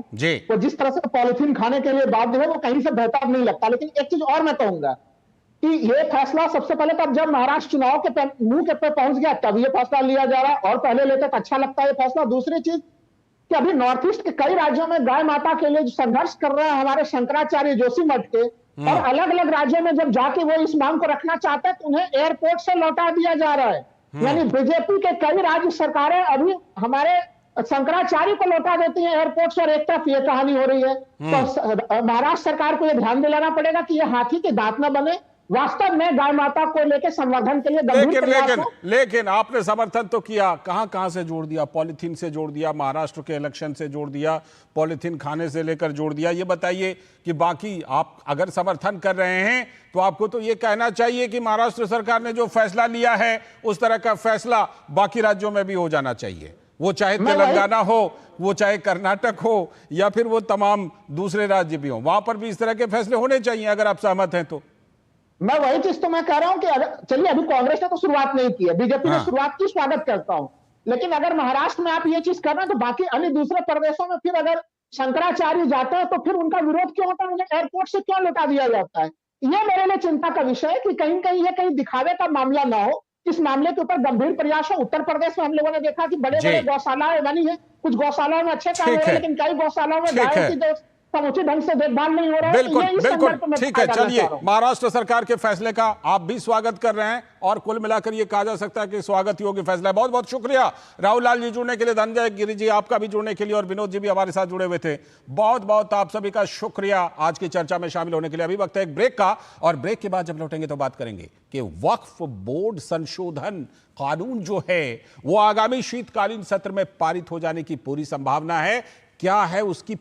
वो जिस तरह से पॉलिथीन खाने के लिए बाध्य है, वो कहीं से बेहतर नहीं लगता। लेकिन एक चीज और मैं कहूंगा कि ये फैसला सबसे पहले तब जब महाराष्ट्र चुनाव के मुंह के पे पहुंच गया तब ये फैसला लिया जा रहा है, और पहले लेकर अच्छा लगता है ये फैसला। दूसरी चीज कि अभी नॉर्थ ईस्ट के कई राज्यों में गाय माता के लिए जो संघर्ष कर रहे हैं हमारे शंकराचार्य जोशी मठ के, और अलग अलग राज्यों में जब जाके वो इस मांग को रखना चाहते हैं तो उन्हें एयरपोर्ट से लौटा दिया जा रहा है। यानी बीजेपी के कई राज्य सरकारें अभी हमारे शंकराचार्य को लौटा देती है एयरपोर्ट से, और एक तरफ ये कहानी हो रही है। तो महाराष्ट्र सरकार को यह ध्यान दिलाना पड़ेगा कि ये हाथी के दांत न बने, वास्तव में गाय माता को लेकर संवर्धन के लिए गंभीर प्रयास हो। लेकिन आपने समर्थन तो किया, कहां से जोड़ दिया? पॉलिथीन से जोड़ दिया, महाराष्ट्र के इलेक्शन से जोड़ दिया, पॉलिथीन खाने से लेकर जोड़ दिया। ये बताइए कि बाकी आप अगर समर्थन कर रहे हैं तो आपको तो ये कहना चाहिए कि महाराष्ट्र सरकार ने जो फैसला लिया है उस तरह का फैसला बाकी राज्यों में भी हो जाना चाहिए, वो चाहे तेलंगाना हो, वो चाहे कर्नाटक हो, या फिर वो तमाम दूसरे राज्य भी हो, वहां पर भी इस तरह के फैसले होने चाहिए अगर आप सहमत हैं तो। मैं वही चीज तो मैं कह रहा हूं कि चलिए अभी कांग्रेस ने तो शुरुआत नहीं की है, बीजेपी ने शुरुआत की, स्वागत करता हूं, लेकिन अगर महाराष्ट्र में आप ये चीज कर रहे हैं तो बाकी अन्य दूसरे प्रदेशों में फिर अगर शंकराचार्य जाते हैं तो फिर उनका विरोध क्यों होता है? उन्हें एयरपोर्ट से क्यों लौटा दिया जाता है? ये मेरे लिए चिंता का विषय है कि कहीं कहीं ये कहीं दिखावे का मामला ना हो। इस मामले के ऊपर गंभीर प्रयास हो। उत्तर प्रदेश में हम लोगों ने देखा कि बड़े बड़े गौशालाएं बनी है, कुछ गौशालाओं में अच्छे काम हो रहे हैं, लेकिन कई गौशालाओं में गायों की जो समुचित ढंग से देखभाल नहीं हो रहा है। बिल्कुल ठीक है। चलिए, महाराष्ट्र सरकार के फैसले का आप भी स्वागत कर रहे हैं और कुल मिलाकर ये कहा जा सकता है कि स्वागत योग्य फैसला है। बहुत बहुत शुक्रिया राहुल लाल जी जुड़ने के लिए, धनंजय गिरी जी आपका भी जुड़ने के लिए, और विनोद जी भी हमारे साथ जुड़े हुए थे। बहुत बहुत आप सभी का शुक्रिया आज की चर्चा में शामिल होने के लिए। अभी वक्त है एक ब्रेक का, और ब्रेक के बाद जब लौटेंगे तो बात करेंगे कि वक्फ बोर्ड संशोधन कानून जो है वो आगामी शीतकालीन सत्र में पारित हो जाने की पूरी संभावना है। क्या है उसकी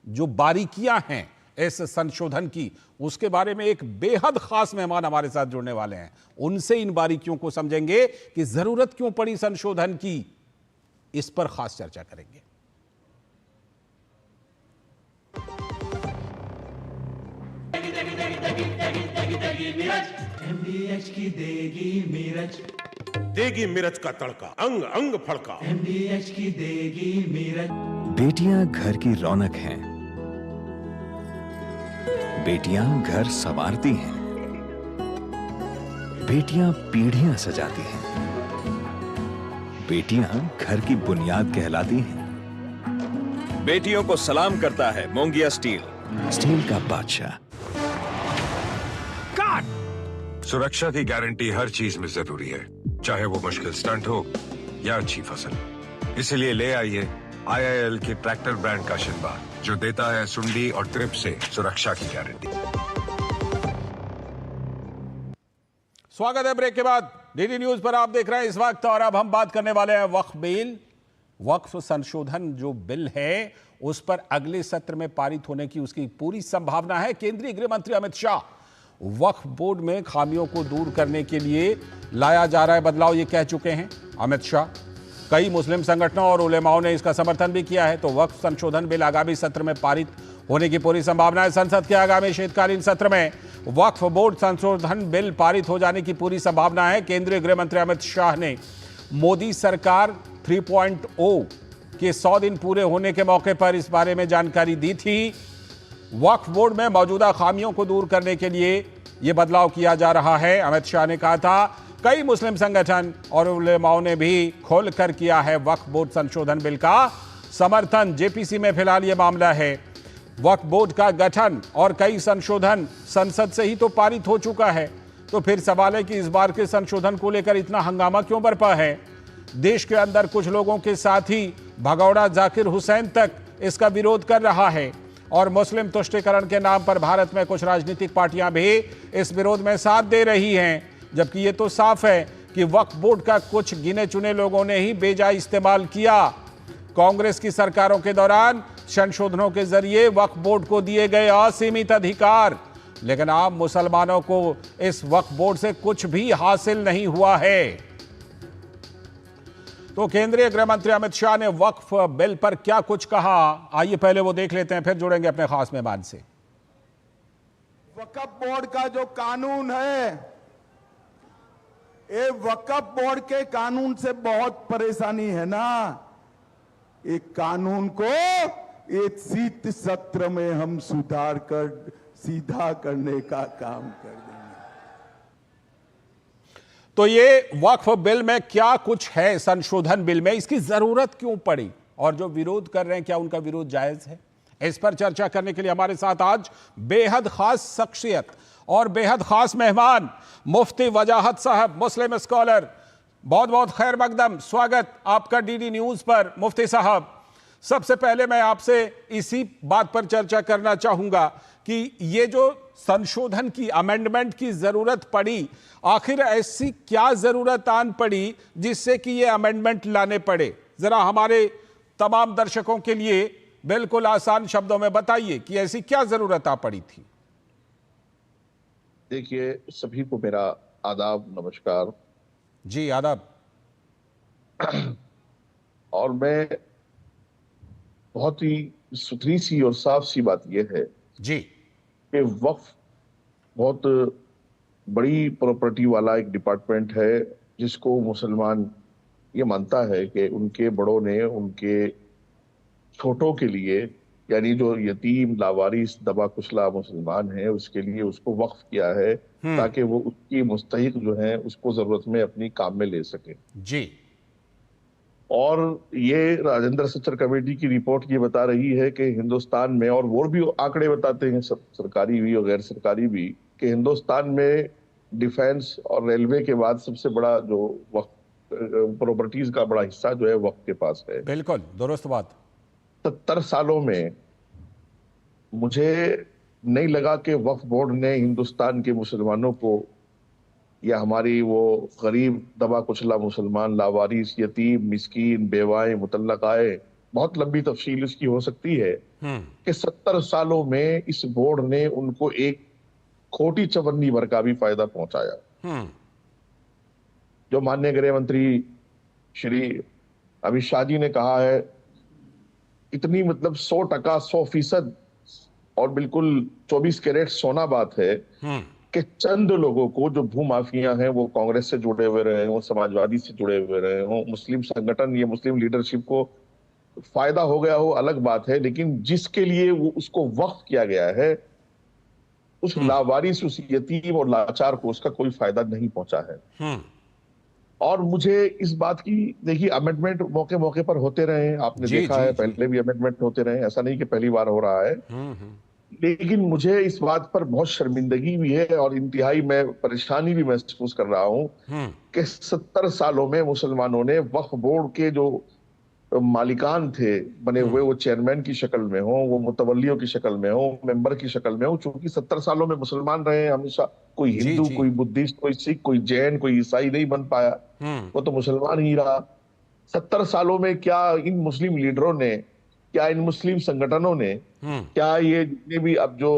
जो बारीकियां हैं इस संशोधन की, उसके बारे में एक बेहद खास मेहमान हमारे साथ जुड़ने वाले हैं। उनसे इन बारीकियों को समझेंगे कि जरूरत क्यों पड़ी संशोधन की, इस पर खास चर्चा करेंगे। MDH की देगी मिर्च, देगी मिर्च का तड़का, अंग अंग फड़का। MDH की देगी मिर्च। बेटियां घर की रौनक हैं, बेटियां घर संवारती हैं, बेटियां पीढ़ियां सजाती हैं, बेटियां घर की बुनियाद कहलाती हैं। बेटियों को सलाम करता है मोंगिया स्टील, स्टील का बादशाह। सुरक्षा की गारंटी हर चीज में जरूरी है, चाहे वो मुश्किल स्टंट हो या अच्छी फसल। इसलिए ले आइए IIL के ट्रैक्टर ब्रांड का शिनबार, जो देता है सुंडी और ट्रिप से सुरक्षा की गारंटी। स्वागत है ब्रेक के बाद। डीडी न्यूज पर आप देख रहे हैं इस वक्त, और अब हम बात करने वाले हैं वक्फ बिल। वक्फ संशोधन जो बिल है उस पर अगले सत्र में पारित होने की उसकी पूरी संभावना है। केंद्रीय गृह मंत्री अमित शाह वक्फ बोर्ड में खामियों को दूर करने के लिए लाया जा रहा है बदलाव, ये कह चुके हैं अमित शाह। कई मुस्लिम संगठनों और उलेमाओं ने इसका समर्थन भी किया है। तो वक्फ संशोधन बिल आगामी सत्र में पारित होने की पूरी संभावना है। संसद के आगामी शीतकालीन सत्र में वक्फ बोर्ड संशोधन बिल पारित हो जाने की पूरी संभावना है। केंद्रीय गृह मंत्री अमित शाह ने मोदी सरकार 3.0 के 100 दिन पूरे होने के मौके पर इस बारे में जानकारी दी थी। वक्फ बोर्ड में मौजूदा खामियों को दूर करने के लिए यह बदलाव किया जा रहा है। अमित शाह ने कहा था कई मुस्लिम संगठन और उलेमाओं ने भी खोलकर किया है वक्फ बोर्ड संशोधन बिल का समर्थन। जेपीसी में फिलहाल यह मामला है। वक्फ बोर्ड का गठन और कई संशोधन संसद से ही तो पारित हो चुका है, तो फिर सवाल है कि इस बार के संशोधन को लेकर इतना हंगामा क्यों बरपा है। देश के अंदर कुछ लोगों के साथ ही भगौड़ा जाकिर हुसैन तक इसका विरोध कर रहा है, और मुस्लिम तुष्टीकरण के नाम पर भारत में कुछ राजनीतिक पार्टियां भी इस विरोध में साथ दे रही हैं। जबकि ये तो साफ है कि वक्फ बोर्ड का कुछ गिने चुने लोगों ने ही बेजा इस्तेमाल किया। कांग्रेस की सरकारों के दौरान संशोधनों के जरिए वक्फ बोर्ड को दिए गए असीमित अधिकार, लेकिन आम मुसलमानों को इस वक्फ बोर्ड से कुछ भी हासिल नहीं हुआ है। तो केंद्रीय गृह मंत्री अमित शाह ने वक्फ बिल पर क्या कुछ कहा, आइए पहले वो देख लेते हैं, फिर जुड़ेंगे अपने खास मेहमान से। वक्फ बोर्ड का जो कानून है, ये वक्फ बोर्ड के कानून से बहुत परेशानी है ना। एक कानून को एक शीत सत्र में हम सुधार कर सीधा करने का काम कर देंगे। तो ये वक्फ बिल में क्या कुछ है, संशोधन बिल में इसकी जरूरत क्यों पड़ी, और जो विरोध कर रहे हैं क्या उनका विरोध जायज है? इस पर चर्चा करने के लिए हमारे साथ आज बेहद खास शख्सियत और बेहद खास मेहमान मुफ्ती वजाहत साहब, मुस्लिम स्कॉलर। बहुत बहुत खैर मकदम, स्वागत आपका डीडी न्यूज पर मुफ्ती साहब। सबसे पहले मैं आपसे इसी बात पर चर्चा करना चाहूंगा कि ये जो संशोधन की, अमेंडमेंट की जरूरत पड़ी? आखिर ऐसी क्या जरूरत आन पड़ी जिससे कि ये अमेंडमेंट लाने पड़े? जरा हमारे तमाम दर्शकों के लिए बिल्कुल आसान शब्दों में बताइए कि ऐसी क्या जरूरत आ पड़ी थी। देखिए, सभी को मेरा आदाब, नमस्कार। जी आदाब। और मैं बहुत ही सुथरी सी और साफ सी बात यह है जी कि वक्फ बहुत बड़ी प्रॉपर्टी वाला एक डिपार्टमेंट है, जिसको मुसलमान ये मानता है कि उनके बड़ों ने उनके छोटों के लिए, यानी जो यतीम लावारिस दबा कुचला मुसलमान है, उसके लिए उसको वक्फ किया है ताकि वो उसकी मुस्तहिक जो है उसको जरूरत में अपनी काम में ले सके। जी। और ये राजेंद्र सच्चर कमेटी की रिपोर्ट ये बता रही है कि हिंदुस्तान में, और वो भी आंकड़े बताते हैं सरकारी भी और गैर सरकारी भी, कि हिंदुस्तान में डिफेंस और रेलवे के बाद सबसे बड़ा जो वक्त प्रॉपर्टीज का बड़ा हिस्सा जो है वक्त के पास है। बिल्कुल दुरुस्त बात। 70 सालों में मुझे नहीं लगा कि वक्फ बोर्ड ने हिंदुस्तान के मुसलमानों को, या हमारी वो गरीब दबा कुचला मुसलमान, लावारिस, यतीम, मिस्कीन, बेवाएं, मुतल्लकाए, बहुत लंबी तफसील इसकी हो सकती है, कि 70 सालों में इस बोर्ड ने उनको एक खोटी चवन्नी भर का भी फायदा पहुंचाया। जो माननीय गृह मंत्री श्री अमित शाह जी ने कहा है, इतनी मतलब 100%, 100% और बिल्कुल 24 कैरेट सोना बात है कि चंद लोगों को, जो भूमाफिया हैं, वो कांग्रेस से जुड़े हुए रहे हों, समाजवादी से जुड़े हुए रहे हों, मुस्लिम संगठन या मुस्लिम लीडरशिप को फायदा हो गया हो, अलग बात है, लेकिन जिसके लिए वो उसको वक्फ किया गया है, उस लावारिस, उस यतीम और लाचार को उसका कोई फायदा नहीं पहुंचा है। और मुझे इस बात की, देखिए, अमेंडमेंट मौके मौके पर होते रहे हैं, आपने देखा है, पहले भी अमेंडमेंट होते रहे, ऐसा नहीं कि पहली बार हो रहा है। लेकिन मुझे इस बात पर बहुत शर्मिंदगी भी है और इंतहाई मैं परेशानी भी महसूस कर रहा हूं कि 70 सालों में मुसलमानों ने वक्फ बोर्ड के जो मालिकान थे बने हुए, वो चेयरमैन की शक्ल में हो, वो मुतवल्लियों की शक्ल में हो, मेंबर की शक्ल में हो, चूंकि 70 सालों में मुसलमान रहे हैं हमेशा, कोई हिंदू, कोई बुद्धिस्ट, कोई सिख, कोई जैन, कोई ईसाई नहीं बन पाया, वो तो मुसलमान ही रहा। 70 सालों में क्या इन मुस्लिम लीडरों ने, क्या इन मुस्लिम संगठनों ने, क्या ये जितने भी अब जो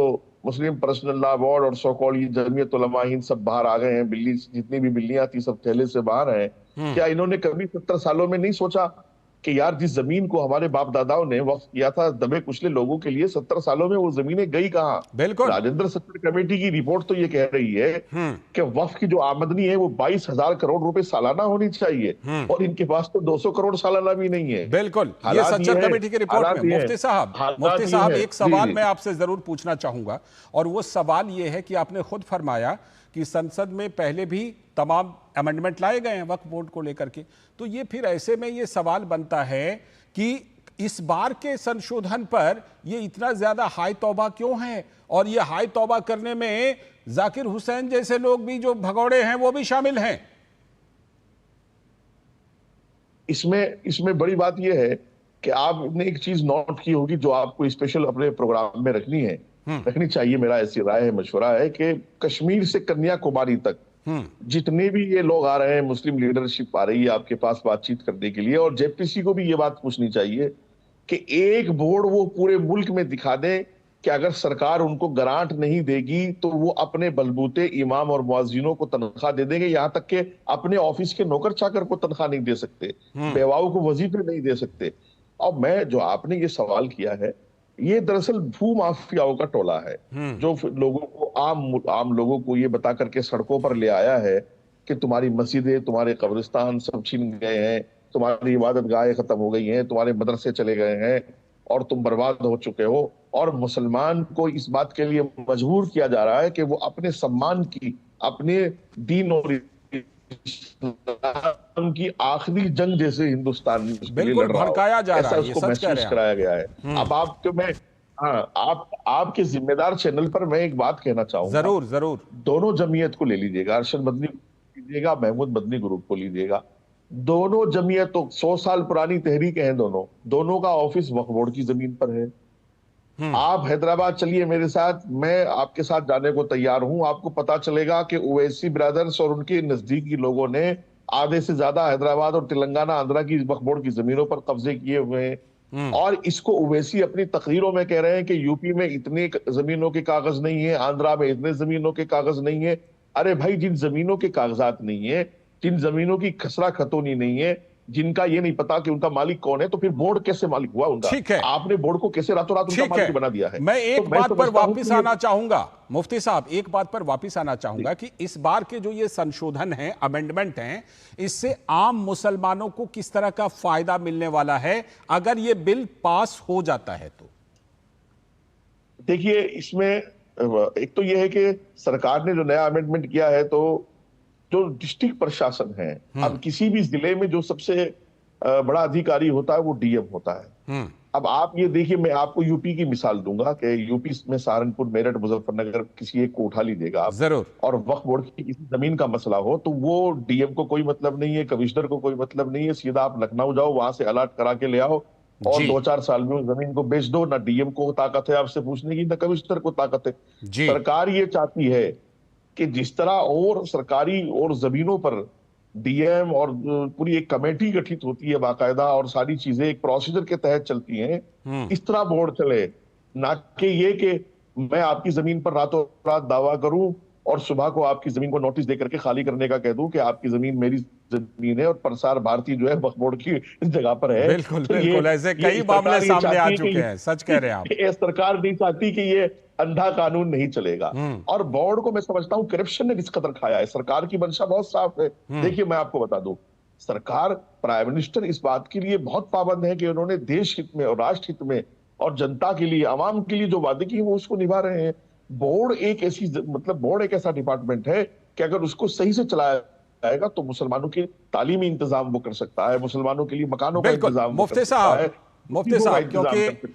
मुस्लिम पर्सनल लॉ बोर्ड और सो कॉल्ड जमीयत उलमा हिंद सब बाहर आ गए हैं, बिल्ली जितनी भी बिल्लियां थी सब थैले से बाहर हैं, क्या इन्होंने कभी 70 सालों में नहीं सोचा कि यार जिस जमीन को हमारे बाप दादाओं ने वक्फ किया था दबे कुचले लोगों के लिए, 70 सालों में वो जमीनें गई कहां? बिल्कुल। राजेंद्र सच्चर कमेटी की रिपोर्ट तो ये कह रही है कि वक्फ की जो आमदनी है वो 22,000 करोड़ रुपए सालाना होनी चाहिए, और इनके पास तो 200 करोड़ सालाना भी नहीं है। बिल्कुल, ये सच्चर कमेटी की रिपोर्ट में। मुफ्ती साहब एक सवाल मैं आपसे जरूर पूछना चाहूंगा, और वो सवाल ये है कि आपने खुद फरमाया कि संसद में पहले भी तमाम अमेंडमेंट लाए गए हैं वक्फ बोर्ड को लेकर के, तो ये फिर ऐसे में ये सवाल बनता है कि इस बार के संशोधन पर ये इतना ज्यादा हाई तौबा क्यों है, और ये हाई तौबा करने में जाकिर हुसैन जैसे लोग भी जो भगौड़े हैं वो भी शामिल हैं। इसमें बड़ी बात यह है कि आपने एक चीज नोट की होगी जो आपको स्पेशल अपने प्रोग्राम में रखनी चाहिए, मेरा ऐसी राय है, मशवरा है, कि कश्मीर से कन्याकुमारी तक जितने भी ये लोग आ रहे हैं, मुस्लिम लीडरशिप आ रही है आपके पास बातचीत करने के लिए, और जेपीसी को भी ये बात पूछनी चाहिए कि एक बोर्ड वो पूरे मुल्क में दिखा दें कि अगर सरकार उनको ग्रांट नहीं देगी तो वो अपने बलबूते इमाम और मुअज्जिनों को तनख्वाह दे देंगे, यहां तक कि अपने ऑफिस के नौकर चाकर को तनख्वाह नहीं दे सकते, बेवाओं को वजीफे नहीं दे सकते। और मैं, जो आपने ये सवाल किया है, ये दरअसल भू माफियाओं का टोला है, जो लोगों को, आम लोगों को ये बता करके सड़कों पर ले आया है कि तुम्हारी मस्जिदें, तुम्हारे कब्रिस्तान सब छीन गए हैं, तुम्हारी इबादत गाहें खत्म हो गई हैं, तुम्हारे मदरसे चले गए हैं और तुम बर्बाद हो चुके हो। और मुसलमान को इस बात के लिए मजबूर किया जा रहा है कि वो अपने सम्मान की, अपने दीन और इस्लाम की आखिरी जंग जैसे हिंदुस्तान में बिल्कुल भड़काया जा रहा है, ऐसा उसको महसूस कराया गया है। अब आपको मैं, आपके जिम्मेदार चैनल पर मैं एक बात कहना चाहूंगा, जरूर दोनों जमीयत को ले लीजिएगा, अरशद मदनी लीजिएगा, महमूद मदनी ग्रुप को लीजिएगा, दोनों जमीयतों 100 साल पुरानी तहरीक हैं, दोनों का ऑफिस वक्फ बोर्ड की जमीन पर है। आप हैदराबाद चलिए मेरे साथ, मैं आपके साथ जाने को तैयार हूं। आपको पता चलेगा कि ओवैसी ब्रदर्स और उनके नजदीकी लोगों ने आधे से ज्यादा हैदराबाद और तेलंगाना आंध्रा की वक्फ बोर्ड की जमीनों पर कब्जे किए हुए हैं। और इसको ओवैसी अपनी तकरीरों में कह रहे हैं कि यूपी में इतने जमीनों के कागज नहीं है, आंध्रा में इतने जमीनों के कागज नहीं है। अरे भाई, जिन जमीनों के कागजात नहीं है, जिन जमीनों की खसरा खतौनी नहीं है, जिनका ये नहीं पता कि उनका मालिक कौन है, तो फिर बोर्ड कैसे मालिक हुआ उनका? ठीक है, आपने बोर्ड को कैसे रातों रात उनका मालिक बना दिया है? मैं एक बात पर वापस आना चाहूंगा मुफ्ती साहब, एक बात पर वापस आना चाहूंगा कि इस बार के जो ये संशोधन है, अमेंडमेंट हैं, इससे आम मुसलमानों को किस तरह का फायदा मिलने वाला है अगर ये बिल पास हो जाता है तो? देखिए, इसमें एक तो ये है कि सरकार ने जो नया अमेंडमेंट किया है, तो जो डिस्ट्रिक्ट प्रशासन है, अब किसी भी जिले में जो सबसे बड़ा अधिकारी होता है वो डीएम होता है। अब आप ये देखिए, मैं आपको यूपी की मिसाल दूंगा कि यूपी में सहारनपुर, मेरठ, मुजफ्फरनगर किसी एक को उठा लीजिएगा आप, जरूर, और वक्फ बोर्ड की किसी जमीन का मसला हो तो वो डीएम को कोई मतलब नहीं है, कमिश्नर को कोई मतलब नहीं है। सीधा आप लखनऊ जाओ, वहां से अलर्ट करा के ले आओ और 2-4 साल में उस जमीन को बेच दो। ना डीएम को ताकत है आपसे पूछने की, ना कमिश्नर को ताकत है। सरकार ये चाहती है कि जिस तरह और सरकारी और जमीनों पर डीएम और पूरी एक कमेटी गठित होती है बाकायदा, और सारी चीजें एक प्रोसीजर के तहत चलती हैं, इस तरह बोर्ड चले। ना कि ये कि मैं आपकी जमीन पर रातों रात दावा करूं और सुबह को आपकी जमीन को नोटिस देकर के खाली करने का कह दूं कि आपकी जमीन मेरी जमीन है और प्रसार भारती जो है वक्फ बोर्ड की जगह पर है। बिल्कुल, तो बिल्कुल, ऐसे कई मामले सामने आ चुके हैं, सच कह रहे हैं आप। ये सरकार नहीं चाहती कि ये अंधा कानून नहीं चलेगा। और बोर्ड को मैं समझता हूं करप्शन ने किस कदर खाया है। सरकार की मंशा बहुत साफ है। देखिए, मैं आपको बता दूं, सरकार, प्राइम मिनिस्टर इस बात के लिए बहुत पाबंद है कि उन्होंने देश हित में और राष्ट्र हित में और जनता के लिए, आवाम के लिए जो वादे किए वो उसको निभा रहे हैं। बोर्ड एक ऐसी, मतलब बोर्ड एक ऐसा डिपार्टमेंट है कि अगर उसको सही से चलाया जाएगा तो मुसलमानों के तालीमी इंतजाम वो कर सकता है, मुसलमानों के लिए मकानों का इंतजाम वो कर सकता है। मुफ्ती साहब,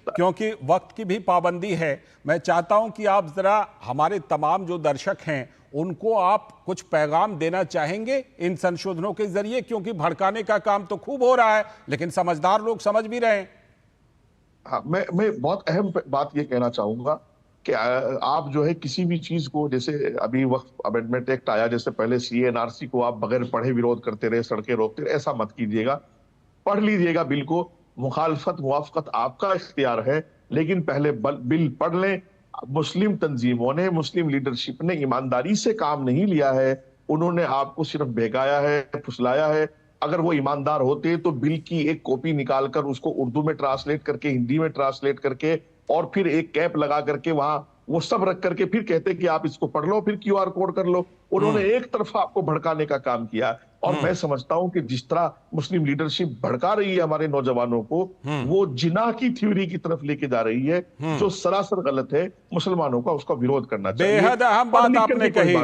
क्योंकि वक्त की भी पाबंदी है, मैं चाहता हूं कि आप जरा हमारे तमाम जो दर्शक हैं उनको आप कुछ पैगाम देना चाहेंगे इन संशोधनों के जरिए, क्योंकि भड़काने का काम तो खूब हो रहा है लेकिन समझदार लोग समझ भी रहे हैं। हाँ, मैं बहुत अहम बात ये कहना चाहूंगा कि आप जो है किसी भी चीज को, जैसे अभी वक्फ अमेंडमेंट एक्ट आया, जैसे पहले CA/NRC को आप बगैर पढ़े विरोध करते रहे, सड़कें रोकते रहे, ऐसा मत कीजिएगा। पढ़ लीजिएगा बिल को, मुखालफत मुवाफकत आपका इख्तियार है, लेकिन पहले बिल पढ़ लें। मुस्लिम तंजीमों ने, मुस्लिम लीडरशिप ने ईमानदारी से काम नहीं लिया है, उन्होंने आपको सिर्फ बहकाया है, फुसलाया है। अगर वो ईमानदार होते तो बिल की एक कॉपी निकालकर उसको उर्दू में ट्रांसलेट करके, हिंदी में ट्रांसलेट करके, और फिर एक कैप लगा करके वहां वो सब रख करके फिर कहते कि आप इसको पढ़ लो, फिर QR कोड कर लो। उन्होंने एक तरफा आपको भड़काने का काम किया। और मैं समझता हूं कि जिस तरह मुस्लिम लीडरशिप भड़का रही है हमारे नौजवानों को, वो जिना की थ्योरी की तरफ लेके जा रही है, जो सरासर गलत है। मुसलमानों का उसका विरोध करना चाहिए। बेहद अहम बात आपने कही,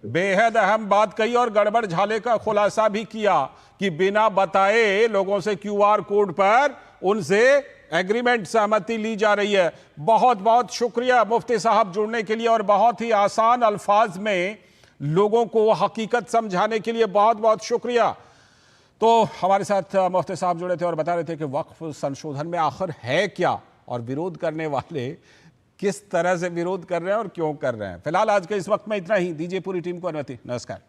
बेहद अहम बात कही, और गड़बड़ झाले का खुलासा भी किया कि बिना बताए लोगों से QR कोड पर उनसे एग्रीमेंट, सहमति ली जा रही है। बहुत बहुत शुक्रिया मुफ्ती साहब जुड़ने के लिए, और बहुत ही आसान अल्फाज में लोगों को हकीकत समझाने के लिए बहुत बहुत शुक्रिया। तो हमारे साथ मुफ्ती साहब जुड़े थे और बता रहे थे कि वक्फ संशोधन में आखिर है क्या, और विरोध करने वाले किस तरह से विरोध कर रहे हैं और क्यों कर रहे हैं। फिलहाल आज के इस वक्त में इतना ही। दीजिए पूरी टीम को अनुमति। नमस्कार।